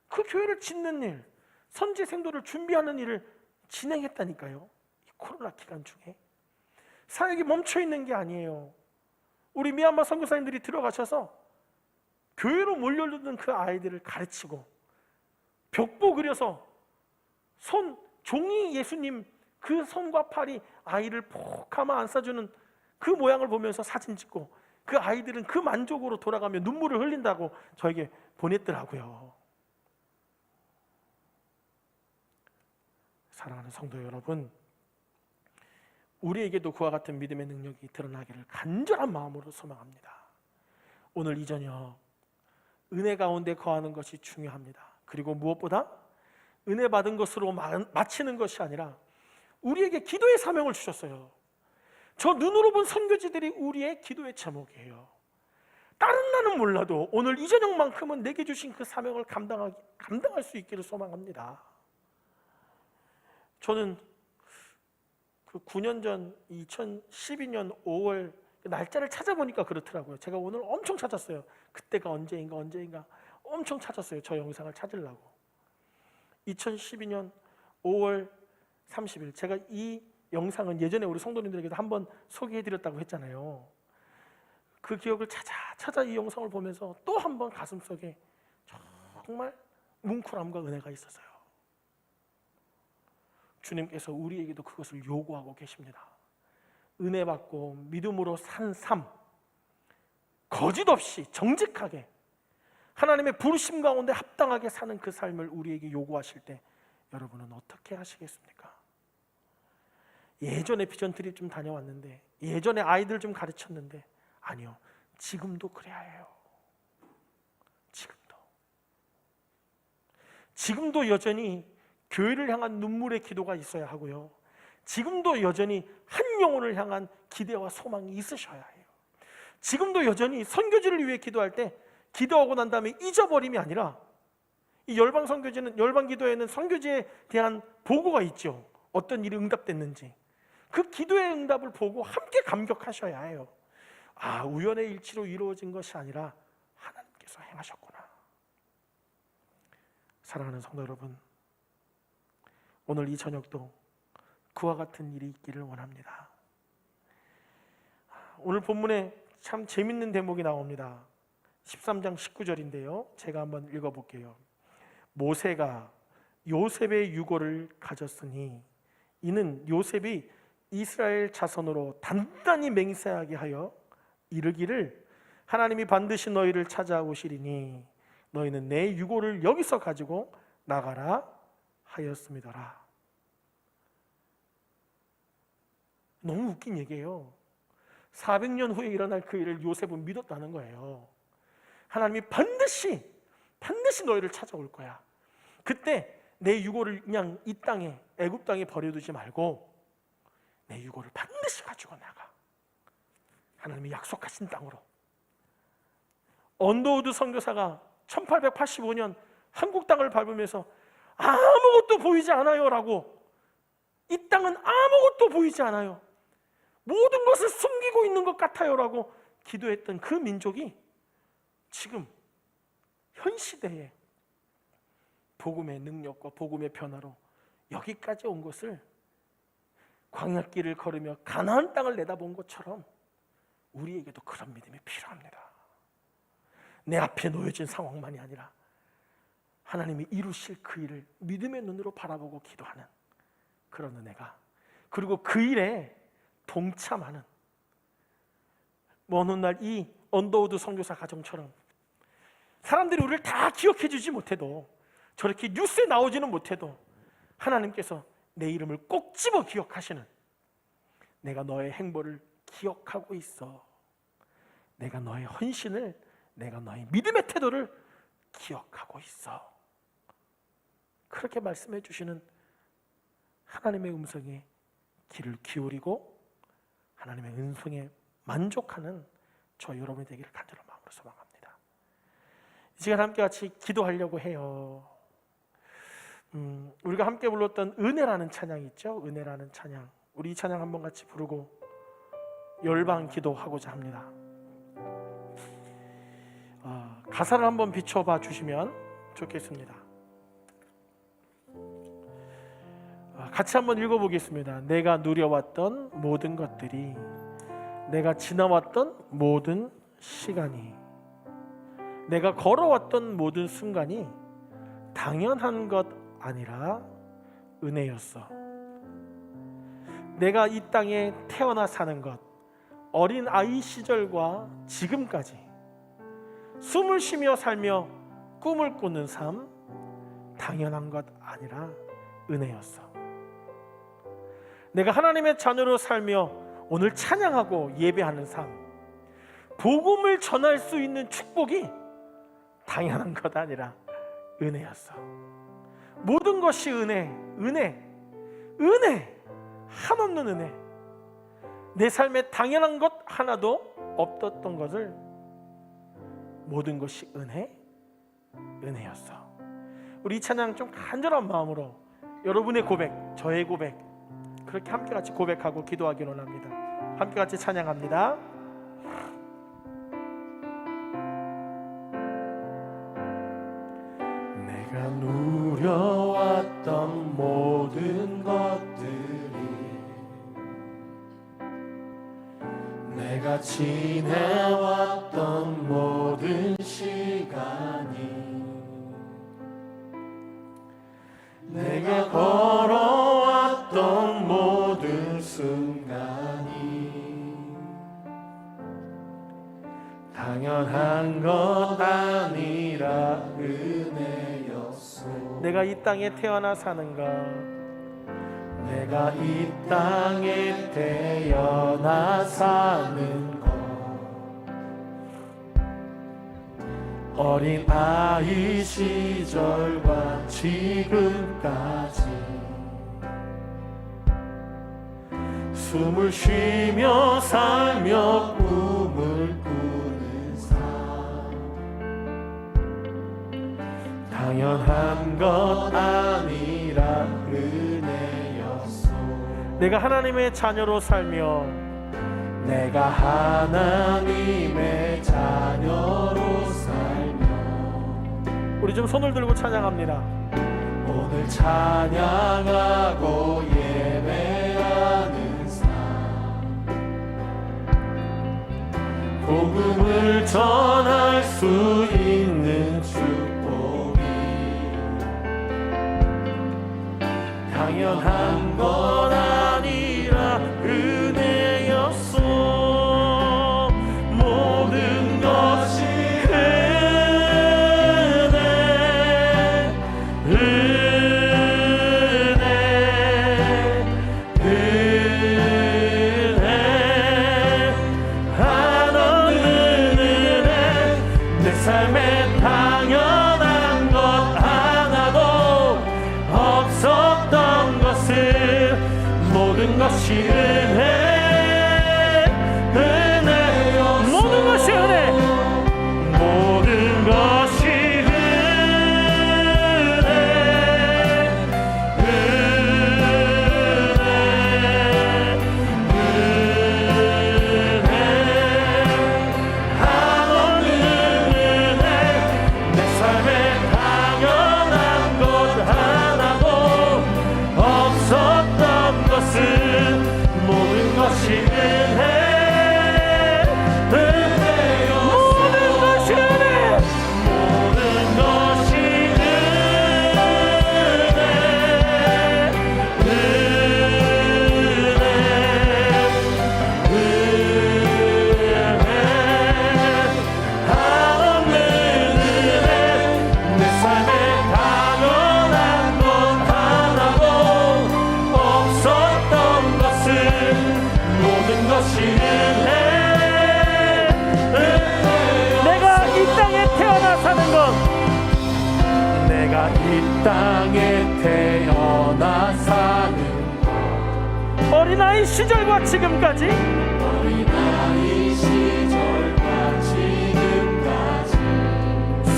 그 교회를 짓는 일, 선지 생도를 준비하는 일을 진행했다니까요. 코로나 기간 중에 사역이 멈춰 있는 게 아니에요. 우리 미얀마 선교사님들이 들어가셔서 교회로 몰려드는 그 아이들을 가르치고 벽보 그려서 종이 예수님 그 손과 팔이 아이를 폭하마 안싸주는 그 모양을 보면서 사진 찍고 그 아이들은 그 만족으로 돌아가며 눈물을 흘린다고 저에게 보냈더라고요. 사랑하는 성도 여러분, 우리에게도 그와 같은 믿음의 능력이 드러나기를 간절한 마음으로 소망합니다. 오늘 이 저녁 은혜 가운데 거하는 것이 중요합니다. 그리고 무엇보다 은혜 받은 것으로 마치는 것이 아니라 우리에게 기도의 사명을 주셨어요. 저 눈으로 본 선교지들이 우리의 기도의 제목이에요. 다른 날은 몰라도 오늘 이 저녁만큼은 내게 주신 그 사명을 감당할 수 있기를 소망합니다. 저는 그 9년 전 2012년 5월 날짜를 찾아보니까 그렇더라고요. 제가 오늘 엄청 찾았어요. 그때가 언제인가 엄청 찾았어요. 저 영상을 찾으려고. 2012년 5월 30일 제가 이 영상은 예전에 우리 성도님들에게도 한번 소개해드렸다고 했잖아요. 그 기억을 찾아 이 영상을 보면서 또 한 번 가슴속에 정말 뭉클함과 은혜가 있었어요. 주님께서 우리에게도 그것을 요구하고 계십니다. 은혜 받고 믿음으로 산 삶, 거짓 없이 정직하게 하나님의 부르심 가운데 합당하게 사는 그 삶을 우리에게 요구하실 때 여러분은 어떻게 하시겠습니까? 예전에 비전 트립 좀 다녀왔는데, 예전에 아이들 좀 가르쳤는데, 아니요, 지금도 그래야 해요. 지금도 여전히 교회를 향한 눈물의 기도가 있어야 하고요, 지금도 여전히 한 영혼을 향한 기대와 소망이 있으셔야 해요. 지금도 여전히 선교지를 위해 기도할 때 기도하고 난 다음에 잊어버림이 아니라, 이 열방 선교지는, 열방 기도에는 선교지에 대한 보고가 있죠. 어떤 일이 응답됐는지 그 기도의 응답을 보고 함께 감격하셔야 해요. 아, 우연의 일치로 이루어진 것이 아니라 하나님께서 행하셨구나. 사랑하는 성도 여러분, 오늘 이 저녁도 그와 같은 일이 있기를 원합니다. 오늘 본문에 참 재밌는 대목이 나옵니다. 13장 19절인데요. 제가 한번 읽어볼게요. 모세가 요셉의 유고를 가졌으니 이는 요셉이 이스라엘 자손으로 단단히 맹세하게 하여 이르기를 하나님이 반드시 너희를 찾아오시리니 너희는 내 유고를 여기서 가지고 나가라 하였음이더라. 너무 웃긴 얘기예요. 400년 후에 일어날 그 일을 요셉은 믿었다는 거예요. 하나님이 반드시 너희를 찾아올 거야. 그때 내 유고를 그냥 이 땅에, 애굽 땅에 버려두지 말고 내 유고를 반드시 가지고 나가. 하나님이 약속하신 땅으로. 언더우드 선교사가 1885년 한국 땅을 밟으면서 아무것도 보이지 않아요 라고, 이 땅은 아무것도 보이지 않아요, 모든 것을 숨기고 있는 것 같아요 라고 기도했던 그 민족이 지금 현 시대에 복음의 능력과 복음의 변화로 여기까지 온 것을, 광야길을 걸으며 가나안 땅을 내다본 것처럼 우리에게도 그런 믿음이 필요합니다. 내 앞에 놓여진 상황만이 아니라 하나님이 이루실 그 일을 믿음의 눈으로 바라보고 기도하는 그런 은혜가, 그리고 그 일에 동참하는, 먼 훗날 이 언더우드 선교사 가정처럼 사람들이 우리를 다 기억해 주지 못해도, 저렇게 뉴스에 나오지는 못해도 하나님께서 내 이름을 꼭 집어 기억하시는, 내가 너의 행보를 기억하고 있어, 내가 너의 헌신을, 내가 너의 믿음의 태도를 기억하고 있어, 그렇게 말씀해 주시는 하나님의 음성에 귀를 기울이고 하나님의 은총에 만족하는 저 여러분이 되기를 간절한 마음으로 소망합니다. 이 시간 함께 같이 기도하려고 해요. 우리가 함께 불렀던 은혜라는 찬양 있죠? 은혜라는 찬양, 우리 이 찬양 한번 같이 부르고 열방 기도하고자 합니다. 가사를 한번 비춰봐 주시면 좋겠습니다. 같이 한번 읽어보겠습니다. 내가 누려왔던 모든 것들이, 내가 지나왔던 모든 시간이, 내가 걸어왔던 모든 순간이 당연한 것 아니라 은혜였어. 내가 이 땅에 태어나 사는 것, 어린 아이 시절과 지금까지 숨을 쉬며 살며 꿈을 꾸는 삶, 당연한 것 아니라 은혜였어. 내가 하나님의 자녀로 살며 오늘 찬양하고 예배하는 삶, 복음을 전할 수 있는 축복이 당연한 것 아니라 은혜였어. 모든 것이 은혜, 한없는 은혜. 내 삶에 당연한 것 하나도 없었던 것을 모든 것이 은혜였어. 우리 이 찬양 좀 간절한 마음으로 여러분의 고백, 저의 고백, 그렇게 함께 같이 고백하고 기도하기를 원합니다. 함께 같이 찬양합니다. 내가 누려왔던 모든 것들이, 내가 지내왔던 모든 시간이, 내가 걸어왔던 모든 순간이 당연한 것 아니라 은혜였소. 내가 이 땅에 태어나 사는 것, 내가 이 땅에 태어나 사는 것, 어린 아이 시절과 지금까지 숨을 쉬며 살며 꿈을 꾸는 삶, 당연한 것 아니라 은혜였소. 내가 하나님의 자녀로 살며, 내가 하나님의 자녀로 살며, 우리 좀 손을 들고 찬양합니다. 오늘 찬양하고 예배하는 삶, 복음을 전할 수 있는 축복이 당연한 것 아니라 은혜였소. 모든 것이 삶에 당연한 것 하나도 없었던 것을, 모든 것이 은혜, 모든 것이 은혜, 모든 것이 이 땅에 태어나 사는 것, 어린아이 시절과 지금까지, 어린아이 시절과 지금까지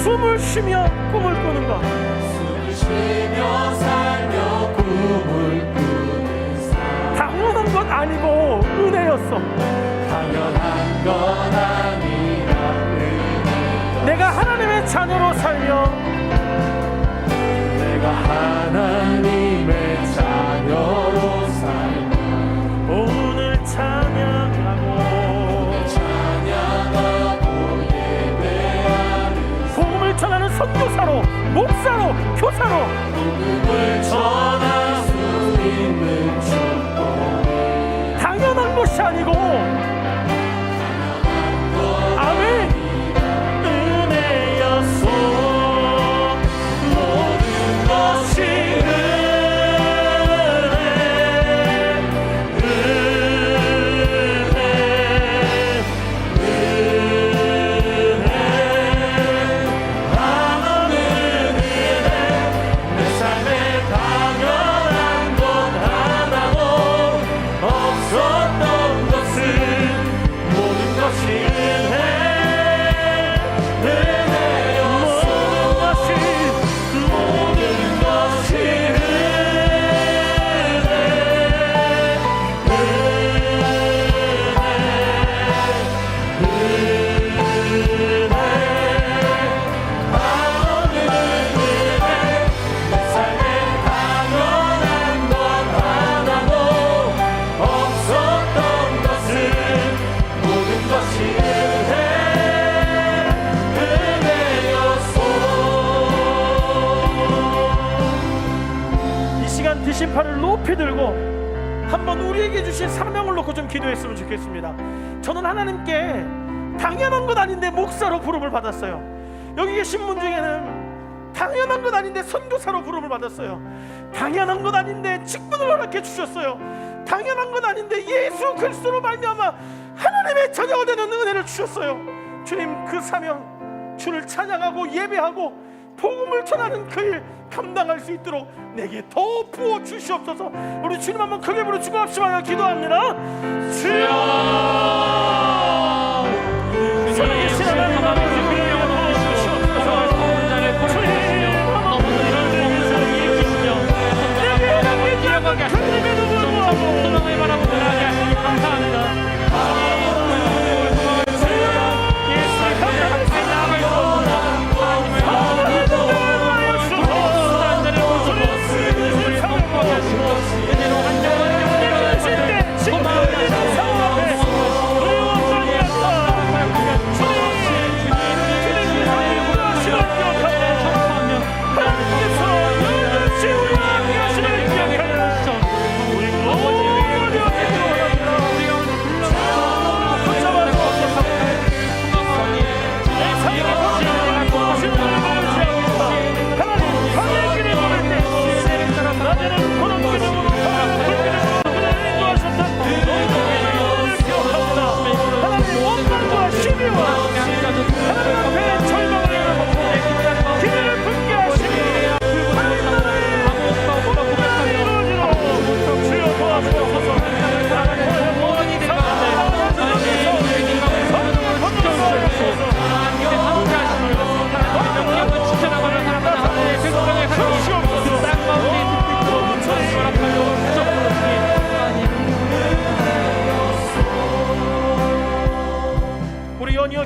숨을 쉬며 꿈을 꾸는 것, 숨을 쉬며 살며 꿈을 꾸는 삶, 당연한 것 아니고 은혜였어. 당연한 것 아니라 은혜. 내가 하나님의 자녀로 살며, 내가 하나님의 자녀 선교사로, 목사로, 교사로 복음을 전할 수 있는 축복 당연한 것이 아니고 아멘. 은혜였소 모든 것이 드신 팔을 높이 들고 한번 우리에게 주신 사명을 놓고 좀 기도했으면 좋겠습니다. 저는 하나님께 당연한 것 아닌데 목사로 부름을 받았어요. 여기 계신 분 중에는 당연한 것 아닌데 선교사로 부름을 받았어요. 당연한 것 아닌데 직분을 허락해 주셨어요. 당연한 것 아닌데 예수 그리스도로 말미암아 하나님의 자녀가 되는 은혜를 주셨어요. 주님, 그 사명, 주를 찬양하고 예배하고 복음을 전하는 그 일 감당할 수 있도록 내게 더 부어 주시옵소서. 우리 주님 한번 크게 부르 주고 합심하여 기도합니다. 주여, 살아계신 하나님 아버지,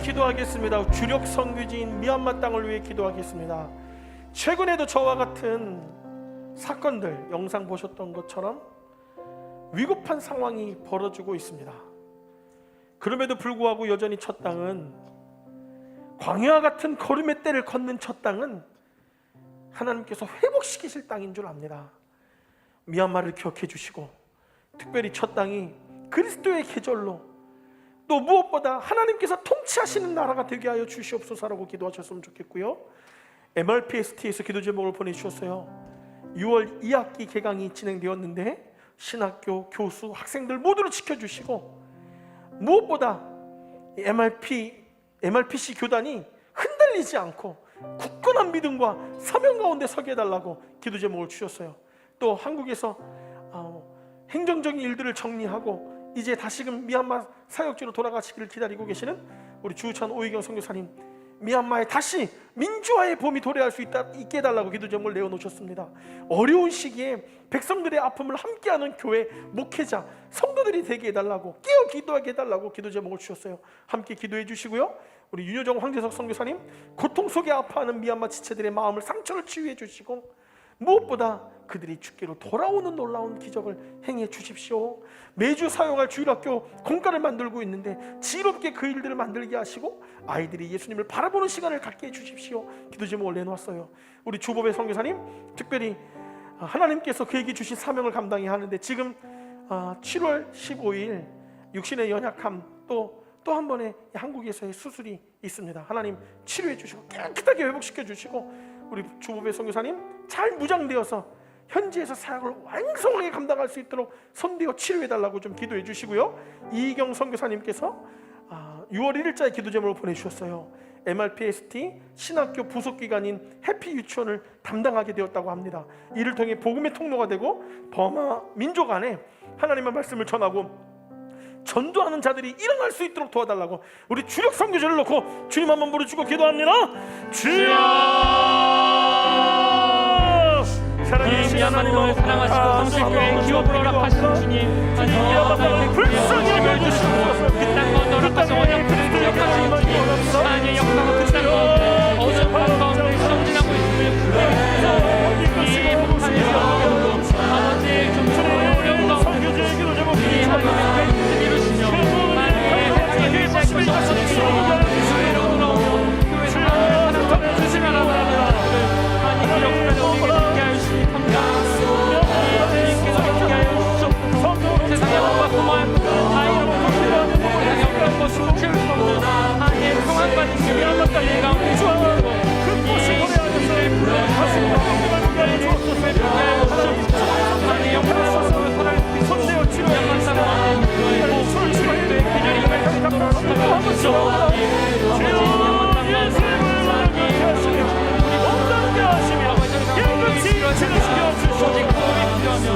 기도하겠습니다. 주력 선교지인 미얀마 땅을 위해 기도하겠습니다. 최근에도 저와 같은 사건들 영상 보셨던 것처럼 위급한 상황이 벌어지고 있습니다. 그럼에도 불구하고 여전히 첫 땅은 광야와 같은 걸음의 때를 걷는 첫 땅은 하나님께서 회복시키실 땅인 줄 압니다. 미얀마를 기억해 주시고 특별히 첫 땅이 그리스도의 계절로 또 무엇보다 하나님께서 통치하시는 나라가 되게 하여 주시옵소서라고 기도하셨으면 좋겠고요. MRPST에서 기도 제목을 보내주셨어요. 6월 2학기 개강이 진행되었는데 신학교, 교수, 학생들 모두를 지켜주시고 무엇보다 MRPC 교단이 흔들리지 않고 굳건한 믿음과 사명 가운데 서게 해달라고 기도 제목을 주셨어요. 또 한국에서 행정적인 일들을 정리하고 이제 다시금 미얀마 사역지로 돌아가시기를 기다리고 계시는 우리 주우찬 오희경 선교사님, 미얀마에 다시 민주화의 봄이 도래할 수 있게 해달라고 기도 제목을 내어놓으셨습니다. 어려운 시기에 백성들의 아픔을 함께하는 교회, 목회자, 성도들이 되게 해달라고, 깨어 기도하게 해달라고 기도 제목을 주셨어요. 함께 기도해 주시고요. 우리 윤여정 황재석 선교사님, 고통 속에 아파하는 미얀마 지체들의 마음을, 상처를 치유해 주시고 무엇보다 그들이 주께로 돌아오는 놀라운 기적을 행해 주십시오. 매주 사용할 주일학교 공과를 만들고 있는데 지혜롭게 그 일들을 만들게 하시고 아이들이 예수님을 바라보는 시간을 갖게 해주십시오. 기도 제목을 내놓았어요. 우리 주보배 선교사님 특별히 하나님께서 그에게 주신 사명을 감당해야 하는데 지금 7월 15일 육신의 연약함 또 한 번의 한국에서의 수술이 있습니다. 하나님 치료해 주시고 깨끗하게 회복시켜 주시고 우리 주보배 선교사님 잘 무장되어서 현지에서 사역을 완성하게 감당할 수 있도록 손대어 치료해 달라고 좀 기도해 주시고요. 이경 선교사님께서 6월 1일자에 기도 제목을 보내주셨어요. MRPST 신학교 부속기관인 해피 유치원을 담당하게 되었다고 합니다. 이를 통해 복음의 통로가 되고 버마 민족 안에 하나님의 말씀을 전하고 전도하는 자들이 일어날 수 있도록 도와달라고 우리 주력 선교제를 놓고 주님 한번 부르시고 기도합니다. 주여! 사랑하시는 하나님을 사랑하시고 성실교회 기업으로 허락하시는 주님, 하나님의 불쌍히 여겨주시옵소서. 그 땅과 너락하신 언약들을 기억하시는 주님, 하나님의 역사가 그 땅과 어둠과 가운데 성진하고 있음을 이 북한에서 아버지의 좀처럼 어려운 가운데 이 하나님의 뜻을 이루시며 하나님의 세상에 일시하시고 교회로 돌아오고 교회 하나님의 사랑을 주시면 하나님의 역사를 우리에게 듣게 하여 주시니 주님께서 듣게 하여 주시옵소서. 세상의 것과 고마운 다 잃어버리고 세상의 어떤 것으로 채울 수 없는 하나님의 평안과 지혜와 것까지 가운데 주옵소서. 이 시대를 불러주시옵소서. 하나님의 영광과 사랑을 손대어 치료해 주시옵소서. 손을 치료해 계절이 발전하도록 하옵소서. 오직 구원이 필요하며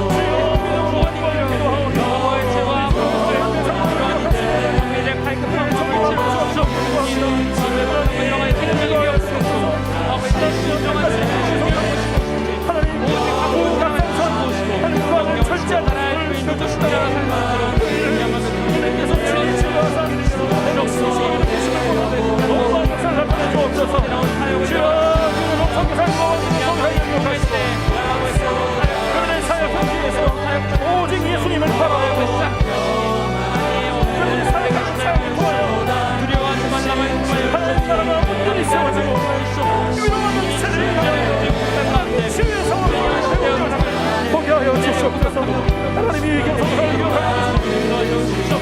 구원이 필요하며 영어의 죄와 필요한데 우리의 칼급한 마음을 채워주시옵소서. 영어의 기능력이 되었소서. 아버지의 진정한 하나님 오직 아무 가능성 모시고 영원을 철저한 나라의 주인을 주시다가 살만하도록 영원을 주님께서 주시옵소서. 주옵소서. 그들의 사역 현지에서 오직 예수님을 바라보고 그들의 사역하는 사역을 통하여 두려워하지 말라만 하나님 나라가 온전히 세워지고 유명한 세대를 향하여 치유의 상황을 보게 하여 주시옵소서. 하나님이 이 교통사를 기억하여 주시옵소서.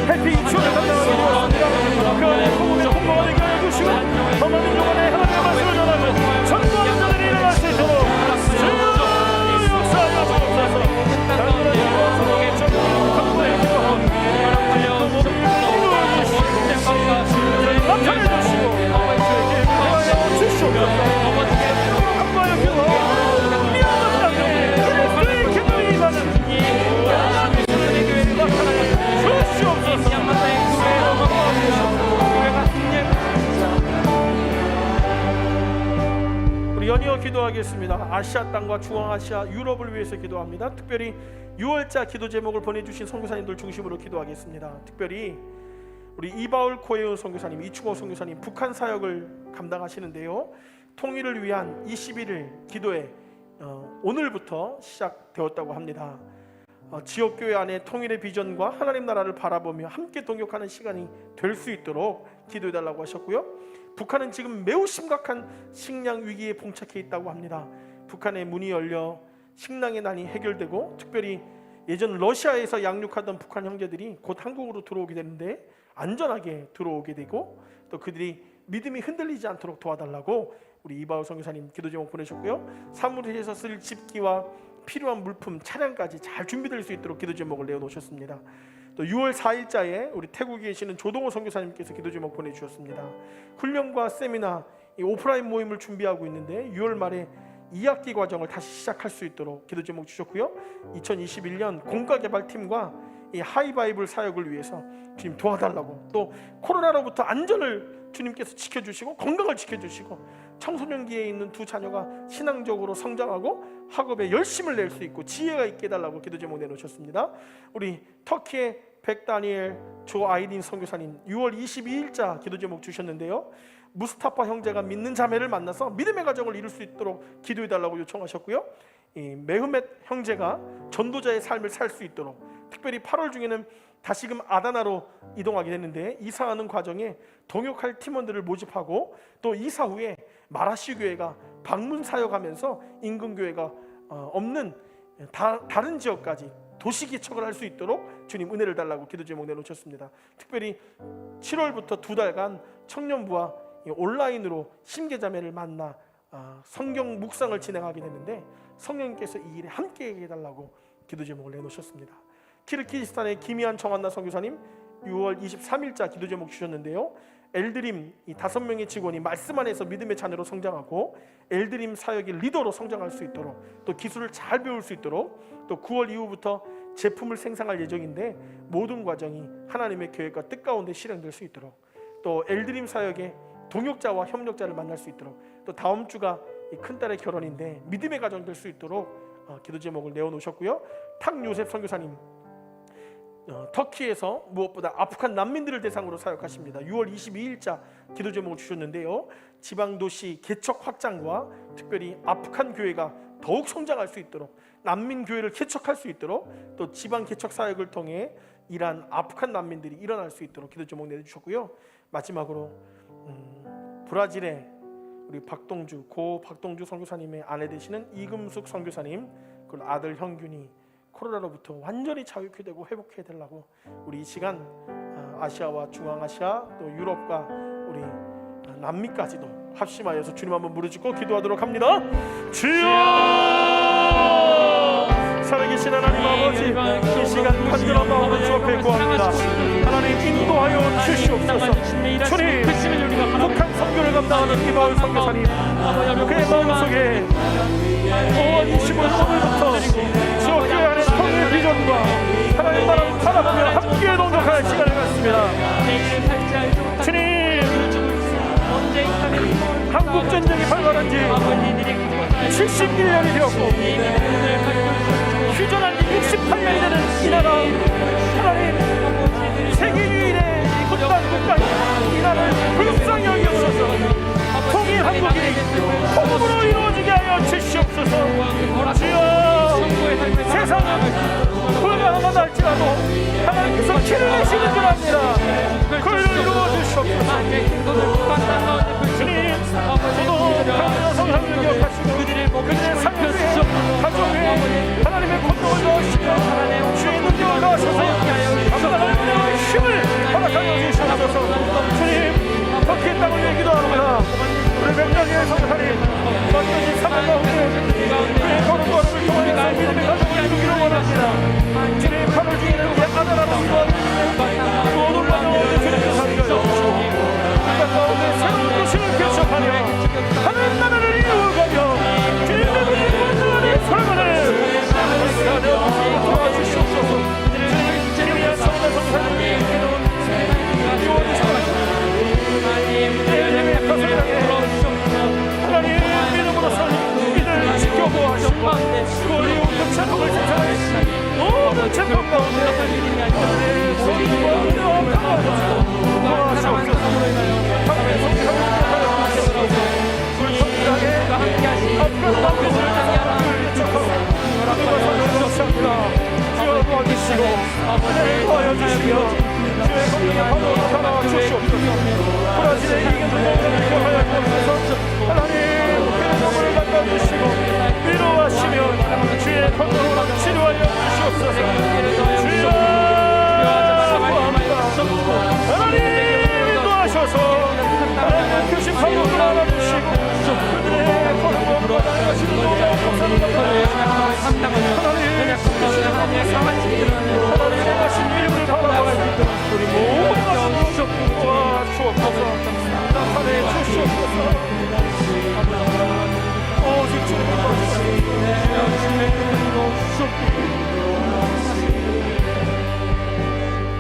해피 유치원을 감당하게 되었습니다. 그 안에 복음의 공로가 되게 하여 주시고 범한 민족 안에 하나님의 말씀을 전하고 전도하는 자들이 일어날 수 있도록 주여 역사하여 주옵소서. 나타내 주시고 하여 주시옵소서. 아빠의 교회 미안한 남편이 그리스도의 기도에 임하는 하나님의 교회를 나타내 주시옵소서. 우리 연이어 기도하겠습니다. 아시아 땅과 중앙아시아 유럽을 위해서 기도합니다. 특별히 6월자 기도 제목을 보내주신 선교사님들 중심으로 기도하겠습니다. 특별히 우리 이바울 코에운 선교사님, 이충호 선교사님 북한 사역을 감당하시는데요. 통일을 위한 21일 기도회 오늘부터 시작되었다고 합니다. 지역교회 안에 통일의 비전과 하나님 나라를 바라보며 함께 동역하는 시간이 될 수 있도록 기도해달라고 하셨고요. 북한은 지금 매우 심각한 식량 위기에 봉착해 있다고 합니다. 북한의 문이 열려 식량의 난이 해결되고 특별히 예전 러시아에서 양육하던 북한 형제들이 곧 한국으로 들어오게 되는데 안전하게 들어오게 되고 또 그들이 믿음이 흔들리지 않도록 도와달라고 우리 이바울 선교사님 기도 제목 보내셨고요. 사무실에서 쓸 집기와 필요한 물품, 차량까지 잘 준비될 수 있도록 기도 제목을 내어놓으셨습니다. 또 6월 4일자에 우리 태국에 계시는 조동호 선교사님께서 기도 제목 보내주셨습니다. 훈련과 세미나, 이 오프라인 모임을 준비하고 있는데 6월 말에 2학기 과정을 다시 시작할 수 있도록 기도 제목 주셨고요. 2021년 공과개발팀과 이 하이바이블 사역을 위해서 주님 도와달라고, 또 코로나로부터 안전을 주님께서 지켜주시고 건강을 지켜주시고 청소년기에 있는 두 자녀가 신앙적으로 성장하고 학업에 열심을 낼 수 있고 지혜가 있게 해달라고 기도 제목 내놓으셨습니다. 우리 터키의 백다니엘 조 아이린 선교사님 6월 22일자 기도 제목 주셨는데요. 무스타파 형제가 믿는 자매를 만나서 믿음의 가정을 이룰 수 있도록 기도해달라고 요청하셨고요. 이 메흐멧 형제가 전도자의 삶을 살 수 있도록, 특별히 8월 중에는 다시금 아다나로 이동하게 됐는데, 이사하는 과정에 동역할 팀원들을 모집하고 또 이사 후에 마라시 교회가 방문 사역하면서 인근 교회가 없는 다른 지역까지 도시 개척을 할 수 있도록 주님 은혜를 달라고 기도 제목 내놓으셨습니다. 특별히 7월부터 2달간 청년부와 온라인으로 심계자매를 만나 성경 묵상을 진행하게 됐는데, 성령님께서 이 일에 함께 해달라고 기도 제목을 내놓으셨습니다. 키르기스탄의 김희한 정한나 선교사님 6월 23일자 기도 제목 주셨는데요, 엘드림 이 5명의 직원이 말씀 안에서 믿음의 자녀로 성장하고 엘드림 사역의 리더로 성장할 수 있도록, 또 기술을 잘 배울 수 있도록, 또 9월 이후부터 제품을 생산할 예정인데 모든 과정이 하나님의 계획과 뜻 가운데 실행될 수 있도록, 또 엘드림 사역의 동역자와 협력자를 만날 수 있도록, 또 다음 주가 큰딸의 결혼인데 믿음의 가정 될 수 있도록 기도 제목을 내어놓으셨고요. 탁 요셉 선교사님 터키에서 무엇보다 아프간 난민들을 대상으로 사역하십니다. 6월 22일자 기도 제목을 주셨는데요, 지방도시 개척 확장과 특별히 아프간 교회가 더욱 성장할 수 있도록, 난민 교회를 개척할 수 있도록, 또 지방 개척 사역을 통해 이란 아프간 난민들이 일어날 수 있도록 기도 제목 내주셨고요. 마지막으로 브라질의 우리 고 박동주 선교사님의 아내 되시는 이금숙 선교사님, 그리고 아들 형균이 코로나로부터 완전히 자유케 되고 회복해 달라고 우리 이 시간 아시아와 중앙아시아 또 유럽과 우리 남미까지도 합심하여서 주님 한번 무릎짓고 기도하도록 합니다. 주여! 살아계신 하나님 아버지, 이 시간 간절한 마음으로 주 앞에 구합니다. 하나님 인도하여 주시옵소서. 주님, 북한 선교를 감당하는 이바울 선교사님, 그의 마음속에 5월 25일부터 지역교회 안에 통일 비전과 하나님 나라를 바라보며 함께 동역할 시간을 갖습니다. 주님, 한국전쟁이 발발한 지 71년이 되었고 휴전한 지 68년이 되는 이 나라, 하나님 세계 유일의 군단 국가인 이 나라를 불쌍히 여기옵소서. 통일 한국이 통으로 이루어지게 하여 주시옵소서. 주여, 세상은 불가능하다 할지라도 하나님께서 길을 내시는 줄 압니다. 그를 이루어 주시옵소서. 주님, 저도 강민호 성사를 기억하시고 그들의 삶의 가족의 하나님의 권능을 넣으시며 주의 능력을 넣으셔서 하나님의 힘을 허락하여 주시옵소서. 주님, 터키 땅을 위해 기도합니다. 우리 백장의 성사님 완전히 사랑 가운데 그의 걸음과 숨을 통하여서 믿음의 가족을 이루기를 원합니다. 주님, 8월 중에는 우리 아들아라 기도하기 모든 가정을 주님께 살게 하시고 그 가운데 새로운 도시를 개척하며 하나님 나라를 이루어가며 주님의 권능을 설명하는 도와주시옵소서. 주님의 성사님 하나님 믿음으로서 이들을 지켜보아시고 우리 모든 제목을 생산하시니 모든 제목 가운데 하나님의 손과 은혜와 강화하소서. 도와주옵소서. 하나님의 성사를 기억하여 불통당에 앞으로 남겨질 땅을 쫓아서 하나님과 선교합니다. 주여 도와주시고 은혜를 도와여 주시며 주의 권능의 파도로 살아와 주시옵소서. 브라질의 이기는 모든 기억하여 주옵소서. 하나님 그의 만나주시고 위로하시며 주의 권능으로 치료하여 주시옵소서. 주여 구합니다. 하나님 인도하셔서 하나님 교신 파도를 알아주시고 그들의 권능으로 나아가시는 모든 감사를 받아주시고 하나님의 하신 이름을 바라보고 우리 모든 것을 도와주옵소서. 나타내 주시옵소서. 오직 주님을 도와주시옵소서.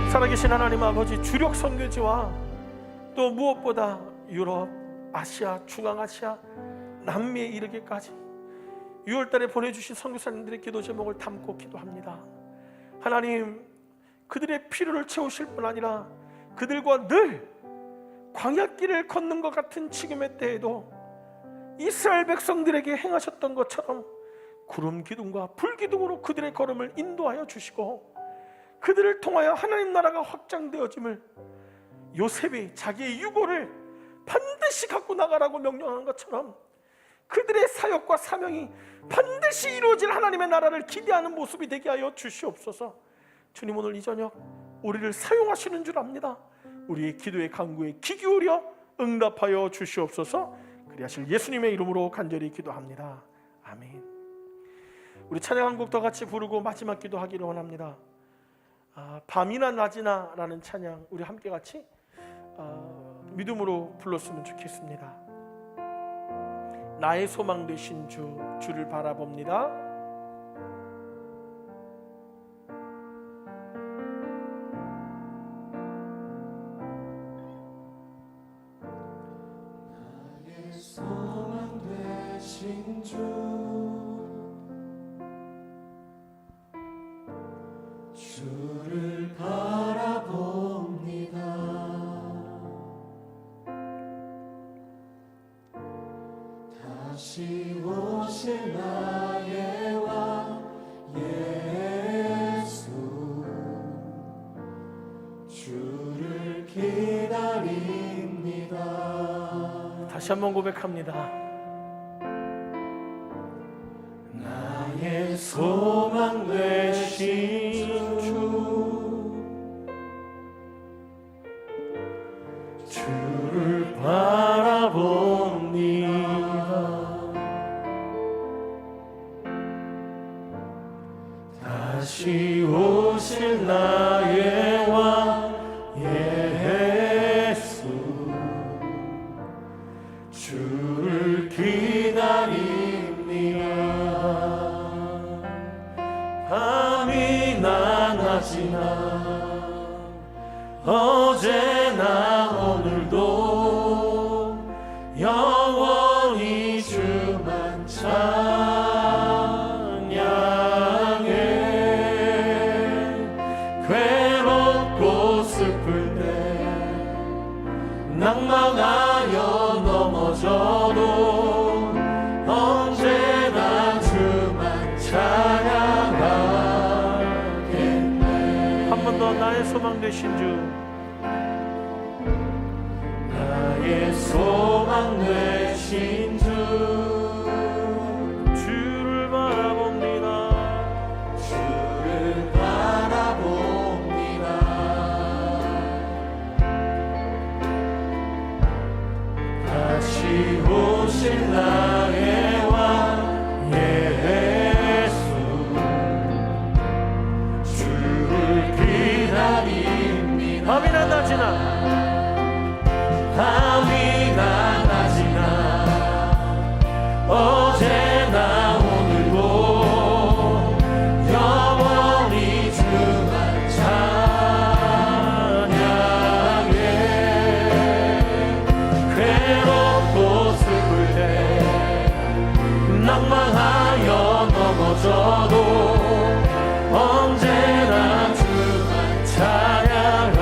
살아계신 하나님 아버지, 주력 선교지와 또 무엇보다 유럽, 아시아, 중앙아시아, 남미에 이르기까지 6월달에 보내주신 선교사님들의 기도 제목을 담고 기도합니다. 하나님, 그들의 필요를 채우실 뿐 아니라 그들과 늘 광야길을 걷는 것 같은 지금의 때에도 이스라엘 백성들에게 행하셨던 것처럼 구름 기둥과 불 기둥으로 그들의 걸음을 인도하여 주시고 그들을 통하여 하나님 나라가 확장되어짐을 요셉이 자기의 유고를 반드시 갖고 나가라고 명령한 것처럼 그들의 사역과 사명이 반드시 이루어질 하나님의 나라를 기대하는 모습이 되게 하여 주시옵소서. 주님, 오늘 이 저녁 우리를 사용하시는 줄 압니다. 우리의 기도의 간구에 귀 기울여 응답하여 주시옵소서. 그리하실 예수님의 이름으로 간절히 기도합니다. 아멘. 우리 찬양 한 곡 더 같이 부르고 마지막 기도하기를 원합니다. 밤이나 낮이나 라는 찬양 우리 함께 같이 믿음으로 불렀으면 좋겠습니다. 나의 소망 되신 주를 바라봅니다. 나의 소망 되신 주를 바라봅니다. 다시 오실 나의 왕 예수, 주를 기다립니다. 다시 한번 고백합니다. 나의 소망 되신 주를 바라봅니다. 다시 오실 나의 왕 예수, 주를 기다립니다. 밤이나 낮이나 어제나 오늘도 영원히 주만 찬양해. 괴롭고 슬플 때 낭망하여 넘어져도 언제나 주만 찬양하겠네. 한 번 더 나의 소망 되신 주, 나의 소망 되신 주를 바라봅니다. 주를 바라봅니다. 다시 오실 나의 왕 예수, 주를 기다립니다. 밤이나 낮이나 밤이나 낮이나 어제나 오늘도 영원히 주만 찬양해. 괴롭고 슬플 때 낭망하여 넘어져도 언제나 주만 찬양하.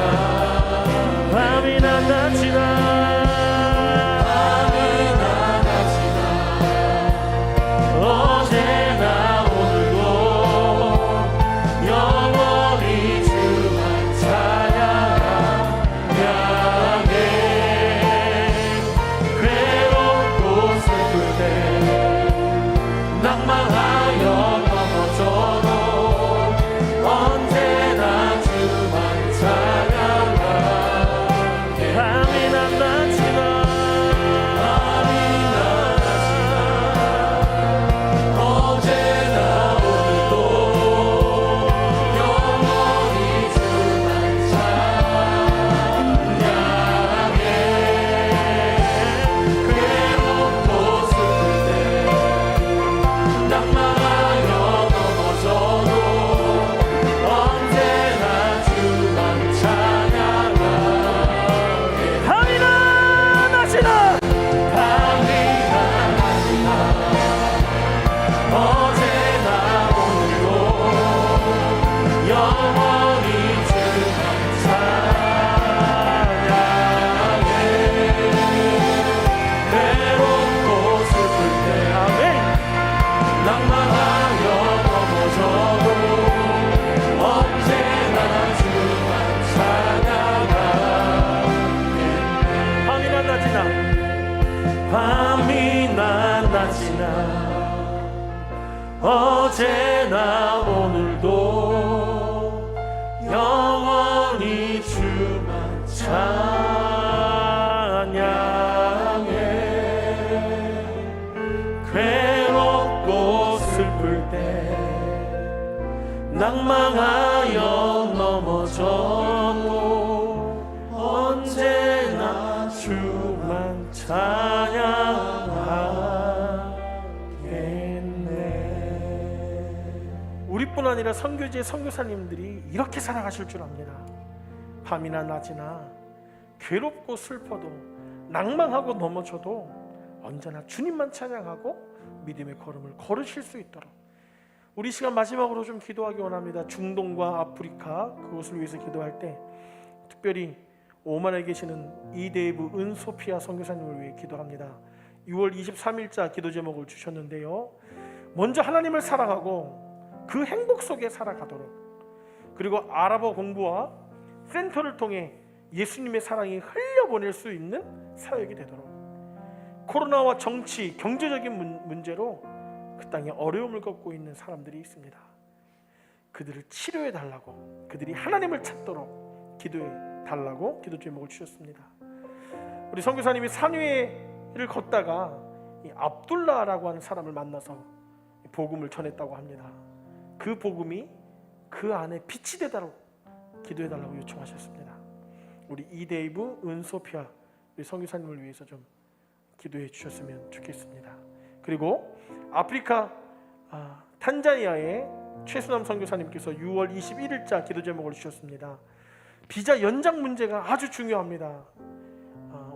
밤이나 낮이나 어제나 오늘도 영원히 주만 찬양하게. 괴롭고 슬플 때 낭망하여 넘어져 낮이나 어제나 오늘도 영원히 주만 찬양해. 괴롭고 슬플 때 낭망하여 넘어져도 언제나 주만 찬양하겠네. 우리뿐 아니라 선교지의 선교사님들이 이렇게 살아가실 줄 압니다. 밤이나 낮이나 괴롭고 슬퍼도 낭망하고 넘어져도 언제나 주님만 찬양하고 믿음의 걸음을 걸으실 수 있도록 우리 시간 마지막으로 좀 기도하기 원합니다. 중동과 아프리카 그곳을 위해서 기도할 때 특별히 오만에 계시는 이데이브 은소피아 선교사님을 위해 기도합니다. 6월 23일자 기도 제목을 주셨는데요. 먼저 하나님을 사랑하고 그 행복 속에 살아가도록, 그리고 아랍어 공부와 센터를 통해 예수님의 사랑이 흘려보낼 수 있는 사역이 되도록, 코로나와 정치, 경제적인 문제로 그 땅에 어려움을 겪고 있는 사람들이 있습니다. 그들을 치료해 달라고, 그들이 하나님을 찾도록 기도해 달라고 기도 제목을 주셨습니다. 우리 선교사님이 산 위를 걷다가 이 압둘라라고 하는 사람을 만나서 복음을 전했다고 합니다. 그 복음이 그 안에 빛이 되도록 기도해 달라고 요청하셨습니다. 우리 이데이브 은소피아 우리 선교사님을 위해서 좀 기도해 주셨으면 좋겠습니다. 그리고 아프리카 탄자니아의 최수남 선교사님께서 6월 21일자 기도 제목을 주셨습니다. 비자 연장 문제가 아주 중요합니다.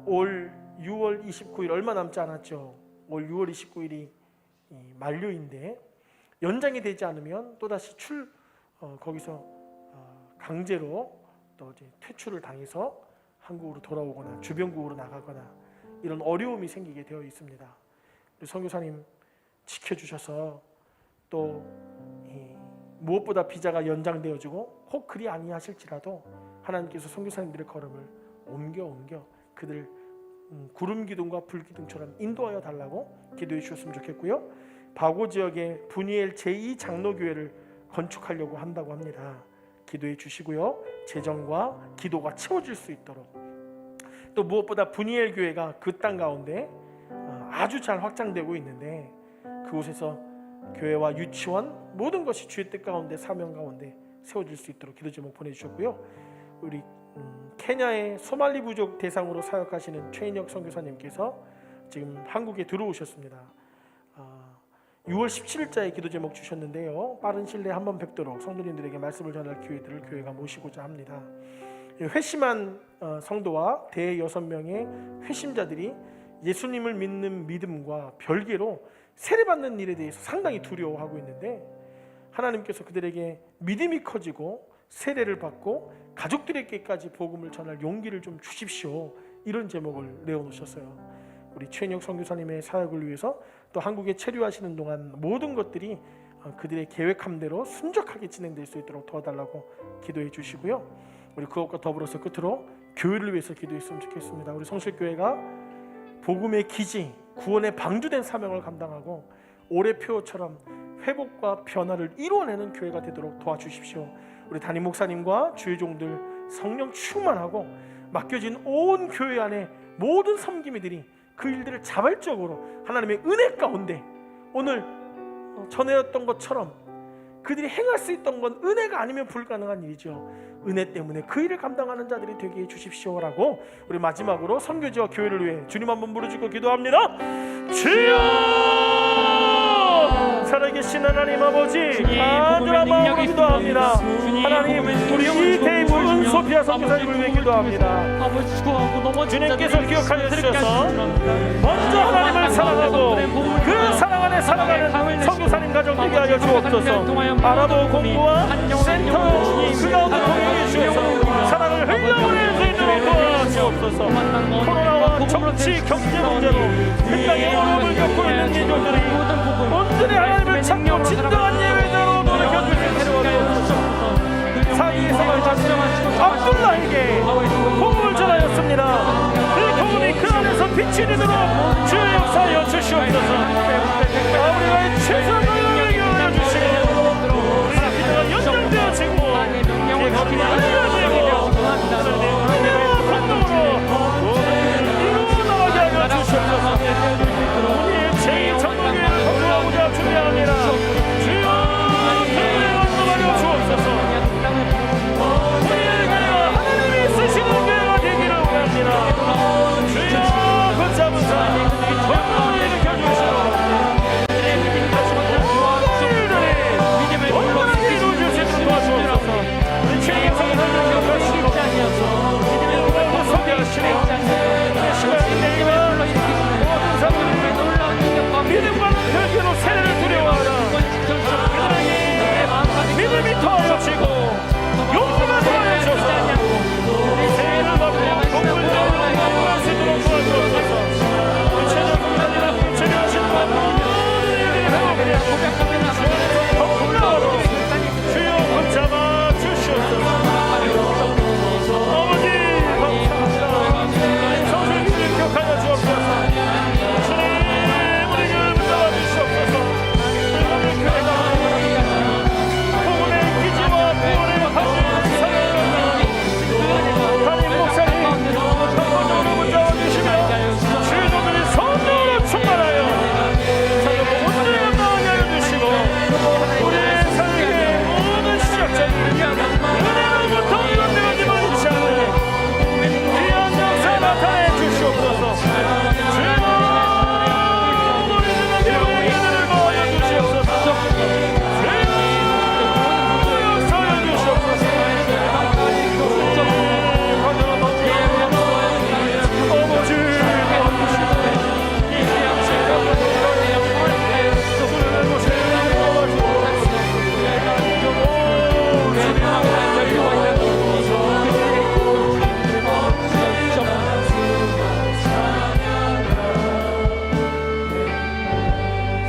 올 6월 29일 얼마 남지 않았죠. 올 6월 29일이 만료인데 연장이 되지 않으면 또다시 거기서 강제로 또 이제 퇴출을 당해서 한국으로 돌아오거나 주변국으로 나가거나 이런 어려움이 생기게 되어 있습니다. 우리 선교사님 지켜주셔서 또 무엇보다 비자가 연장되어지고 혹 그리 아니하실지라도 하나님께서 선교사님들의 걸음을 옮겨 그들 구름 기둥과 불 기둥처럼 인도하여 달라고 기도해 주셨으면 좋겠고요. 바고 지역에 분이엘 제2장로교회를 건축하려고 한다고 합니다. 기도해 주시고요. 재정과 기도가 채워질 수 있도록, 또 무엇보다 분이엘 교회가 그 땅 가운데 아주 잘 확장되고 있는데 그곳에서 교회와 유치원 모든 것이 주의 뜻 가운데 사명 가운데 세워질 수 있도록 기도 제목 보내주셨고요. 우리 케냐의 소말리 부족 대상으로 사역하시는 최인혁 선교사님께서 지금 한국에 들어오셨습니다. 6월 17일자에 기도 제목 주셨는데요. 빠른 시일 내에 한번 뵙도록 성도님들에게 말씀을 전할 기회들을 교회가 모시고자 합니다. 회심한 성도와 대 6명의 회심자들이 예수님을 믿는 믿음과 별개로 세례받는 일에 대해서 상당히 두려워하고 있는데 하나님께서 그들에게 믿음이 커지고 세례를 받고 가족들에게까지 복음을 전할 용기를 좀 주십시오. 이런 제목을 내어놓으셨어요. 우리 최인혁 선교사님의 사역을 위해서 또 한국에 체류하시는 동안 모든 것들이 그들의 계획한 대로 순적하게 진행될 수 있도록 도와달라고 기도해 주시고요. 우리 그것과 더불어서 끝으로 교회를 위해서 기도했으면 좋겠습니다. 우리 성실교회가 복음의 기지, 구원의 방주된 사명을 감당하고 올해 표처럼 회복과 변화를 이루어내는 교회가 되도록 도와주십시오. 우리 담임 목사님과 주의 종들 성령 충만하고 맡겨진 온 교회 안에 모든 섬김이들이 그 일들을 자발적으로 하나님의 은혜 가운데 오늘 전해였던 것처럼 그들이 행할 수 있던 건 은혜가 아니면 불가능한 일이죠. 은혜 때문에 그 일을 감당하는 자들이 되게 해주십시오라고 우리 마지막으로 선교지와 교회를 위해 주님 한번 부르짖고 기도합니다. 주여! 살아계신 하나님 아버지, 간절한 마음으로 기도합니다. 하나님, 우리 이데이브 은소피아 선교사님을 위해 기도합니다. 주님께서 기억하여 주셔서 먼저 하나님을 사랑하고 그 사랑 안에 살아가는 선교사님 가정 되게 하여 주옵소서. 아랍어 공부와 센터 그 가운데 통해 주셔서 사랑을 흘려보낼 수 있도록 도와주옵소서. 코로나와 정치, 경제 문제로 그 땅에 어려움을 겪고 있는 민족들이 온전히 하나님을 찾고 진정한 예배자로 돌이켜줄 수 있도록 하옵소서. 사이에서 압둘라에게 복음을 전하였습니다. 그 복음이 그 안에서 빛이 되도록 주의 용서하여 주시옵소서. 아버지의 최선을 다하여 주시고 우리 기도가 연장되어지고 거기에 알려지고 우리의 제 전도교회를 건너고자 준비합니다. 주여 교회를 건너가려 주옵소서. 우리의 교회가 하나님이 쓰시는 교회가 되기를 원합니다. 주여 붙잡은 자 건너를 일으켜주시고 온전히 이루어질 수 있도록 도와주옵소서. 우리 주님의 성령을 기억하시고 믿음의 소개하시고 믿음과 별개로 세례를 두려워하라. 그들에게 믿음이 더하여지고 용기가 더하여져서 세례를 받고 동물들을 만날 수 있도록 도와주옵소서. 구체적 공간이나 구체적인 모든 일들이 회복되고 건강으로 주여 붙잡아 주시옵소서. 아버지 감사합니다. 성령님을 기억하여 주옵소서.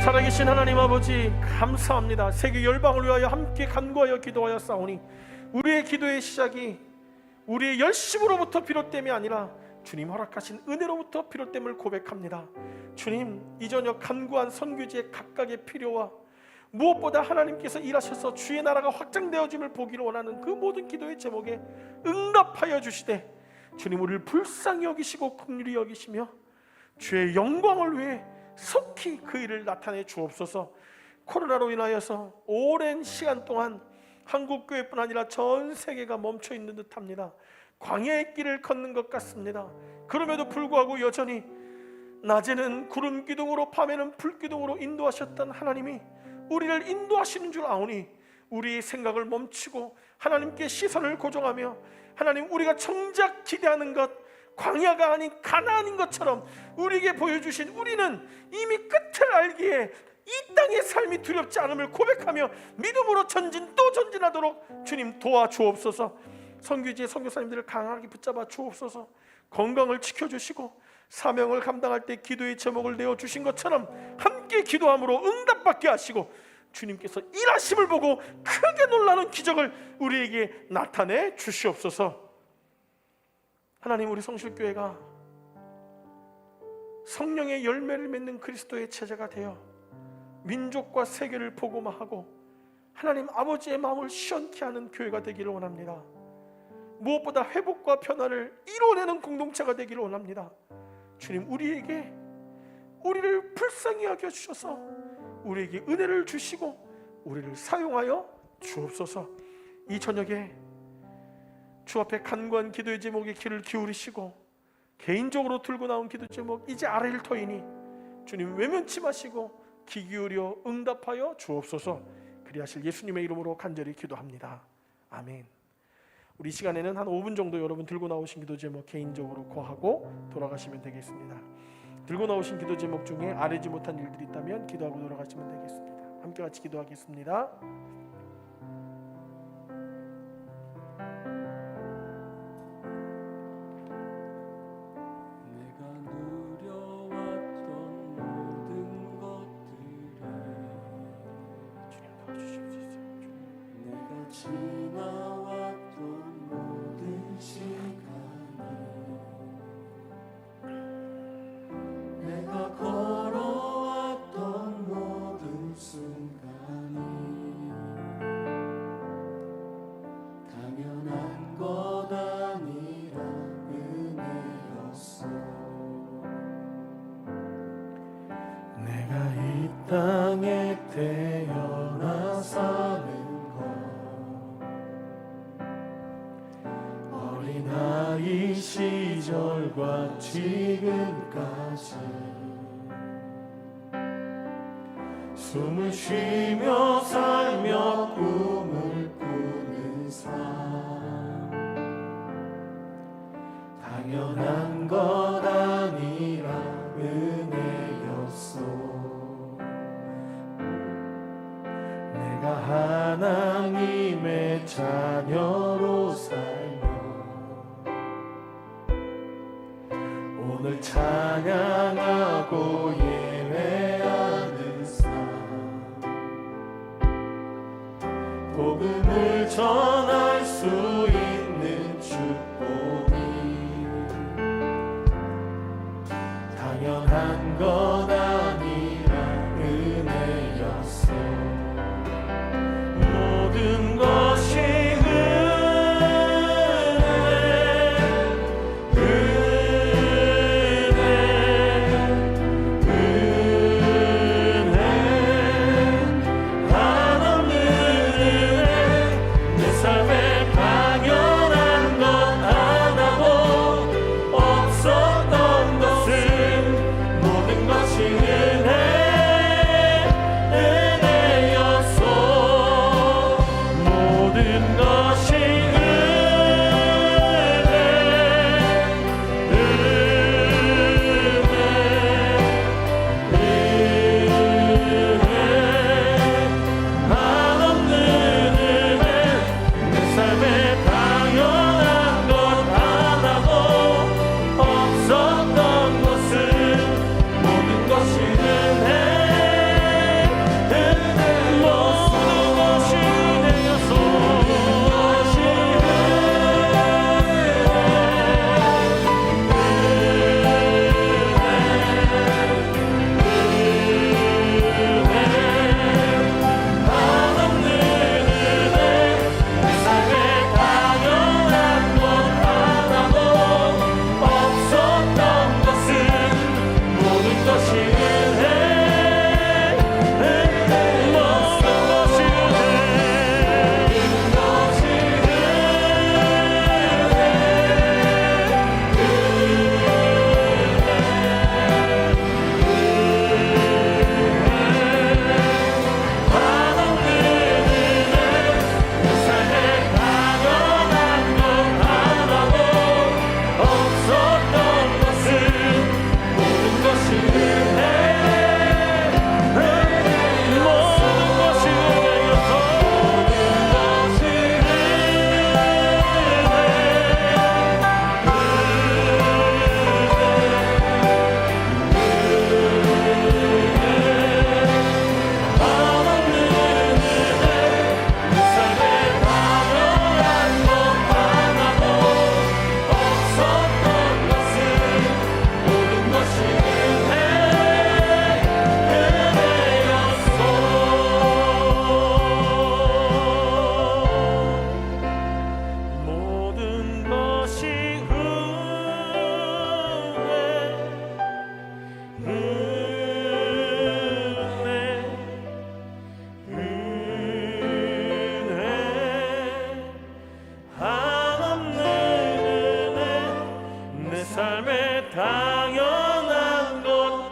살아계신 하나님 아버지 감사합니다. 세계 열방을 위하여 함께 간구하여 기도하여 싸우니 우리의 기도의 시작이 우리의 열심으로부터 비롯됨이 아니라 주님 허락하신 은혜로부터 비롯됨을 고백합니다. 주님, 이 저녁 간구한 선교지의 각각의 필요와 무엇보다 하나님께서 일하셔서 주의 나라가 확장되어짐을 보기를 원하는 그 모든 기도의 제목에 응답하여 주시되 주님, 우리를 불쌍히 여기시고 긍휼히 여기시며 주의 영광을 위해 속히 그 일을 나타내 주옵소서. 코로나로 인하여서 오랜 시간 동안 한국교회뿐 아니라 전 세계가 멈춰있는 듯합니다. 광야의 길을 걷는 것 같습니다. 그럼에도 불구하고 여전히 낮에는 구름 기둥으로 밤에는 불 기둥으로 인도하셨던 하나님이 우리를 인도하시는 줄 아오니 우리의 생각을 멈추고 하나님께 시선을 고정하며 하나님, 우리가 정작 기대하는 것 광야가 아닌 가나안인 것처럼 우리에게 보여주신 우리는 이미 끝을 알기에 이 땅의 삶이 두렵지 않음을 고백하며 믿음으로 전진 또 전진하도록 주님 도와주옵소서. 선교지의 선교사님들을 강하게 붙잡아 주옵소서. 건강을 지켜주시고 사명을 감당할 때 기도의 제목을 내어주신 것처럼 함께 기도함으로 응답받게 하시고 주님께서 일하심을 보고 크게 놀라는 기적을 우리에게 나타내 주시옵소서. 하나님, 우리 성실교회가 성령의 열매를 맺는 그리스도의 제자가 되어 민족과 세계를 복음화하고 하나님 아버지의 마음을 시원케 하는 교회가 되기를 원합니다. 무엇보다 회복과 변화를 이뤄내는 공동체가 되기를 원합니다. 주님, 우리를 불쌍히 여겨주셔서 우리에게 은혜를 주시고 우리를 사용하여 주옵소서. 이 저녁에 주 앞에 간구한 기도의 제목에 귀를 기울이시고 개인적으로 들고 나온 기도 제목 이제 아래일 터이니 주님 외면치 마시고 귀 기울여 응답하여 주옵소서. 그리하실 예수님의 이름으로 간절히 기도합니다. 아멘. 우리 시간에는 한 5분 정도 여러분 들고 나오신 기도 제목 개인적으로 고하고 돌아가시면 되겠습니다. 들고 나오신 기도 제목 중에 아뢰지 못한 일들이 있다면 기도하고 돌아가시면 되겠습니다. 함께 같이 기도하겠습니다. 내가 땅에 태어나 사는 것 어린아이 시절과 지금까지 숨을 쉬며 살며 꿈을 꾸는 삶 당연한 것 아니라 은혜였소. 내가 하나님의 자녀로 살며 오늘 찬양하고 예배하는 삶 복음을 전할 수 있는 축복이 당연한 것 아니라 은혜였어. 모든 것이 삶에 당연한 것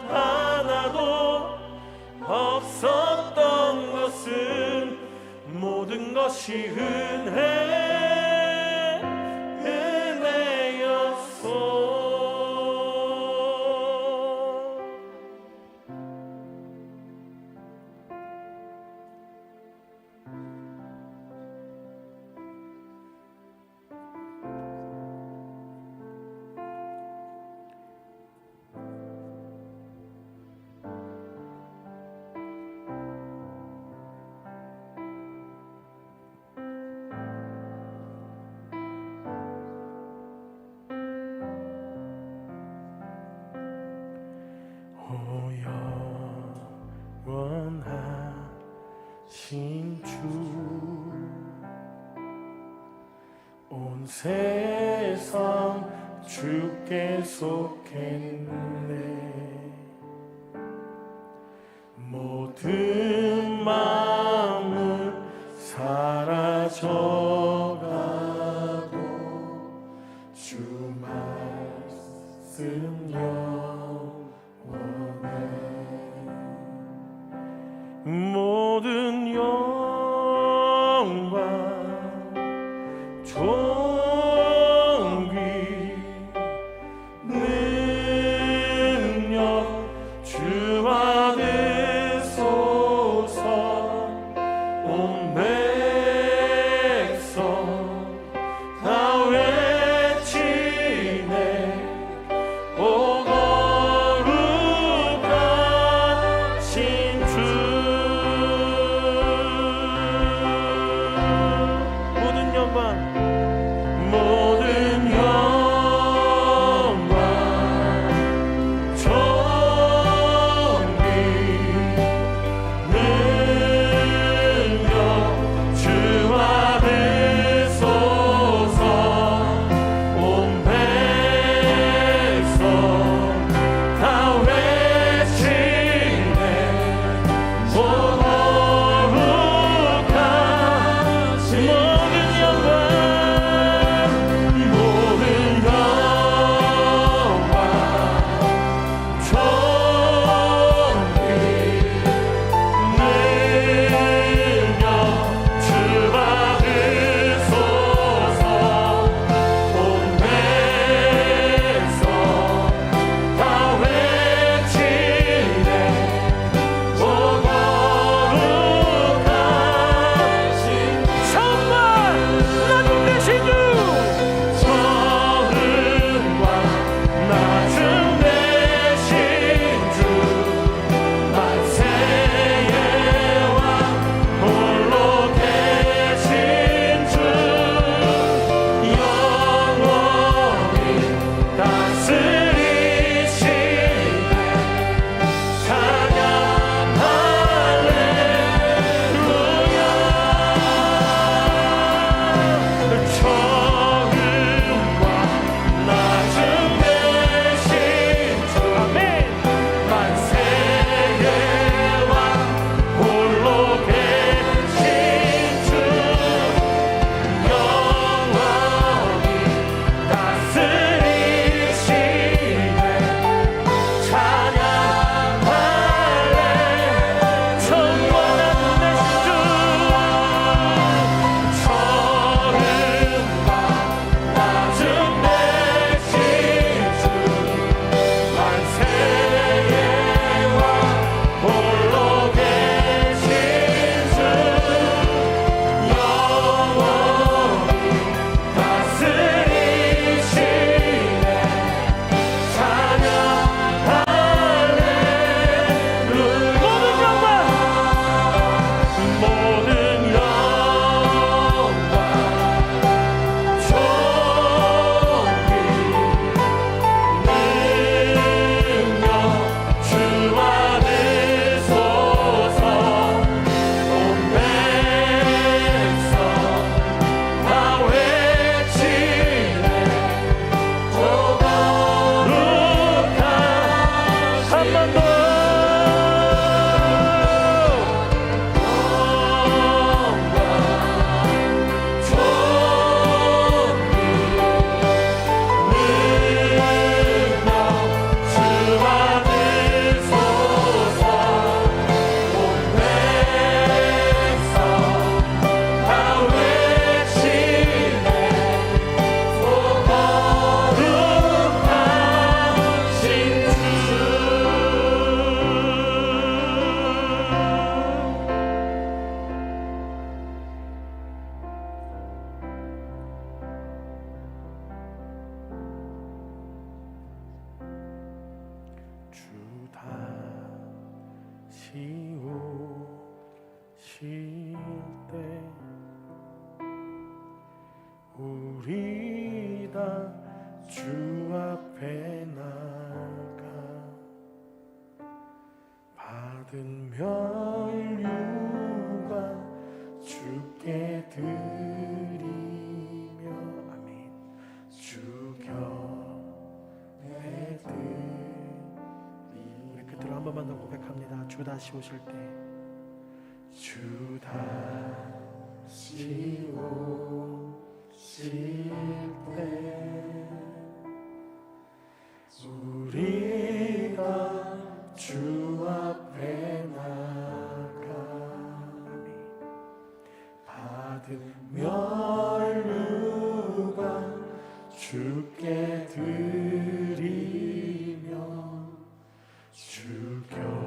하나도 없었던 것은 모든 것이 은혜였소. 영원하신 주, 온 세상 주께 속했네. 모든 마음은 사라져가고 주 말씀 영원해. 모든 영광 존귀 능력 주 받으소서. 온 백성 다 외치네 오 거룩하신 주. 모든 영광 모든 영광 존귀 능력 주 받으소서. 온 백성 다 외치네 오 거룩하신 모든 영광 모든 영광 존귀 능력 주 받으소서. 온 백성 다 외치네 오 거룩하신 정말 나중 되신 주. 정은과 나중 되신 주 만세의 왕 홀로 계신 주 영원히 다스리시네 찬양 할렐루야. 정은과 나중 되신 주 아멘 만세의 왕 홀로 계신 주 영원히 다스리시네 찬양 할렐루야. 정과 나중 되신 주 정은과 나중 되신 주 만세의 왕 홀로 계신 주 영원히 다스리시네 찬양 할렐루야. 모든 영광 존귀 능력 주 받으소서. 온 백성 다 외치네 오 거룩한 한 번 더 주 다시 오실 때 우리 다 주 앞에 나가 받은 면류관 주께 드리며 아멘. 주 곁에 우리 끝으로 한 번만 더 고백합니다. 주 주 다시 오실 때, 주 다시 오실 때 우리가 주 앞에 나가 받은 멸류관 주께 드리며 주 곁에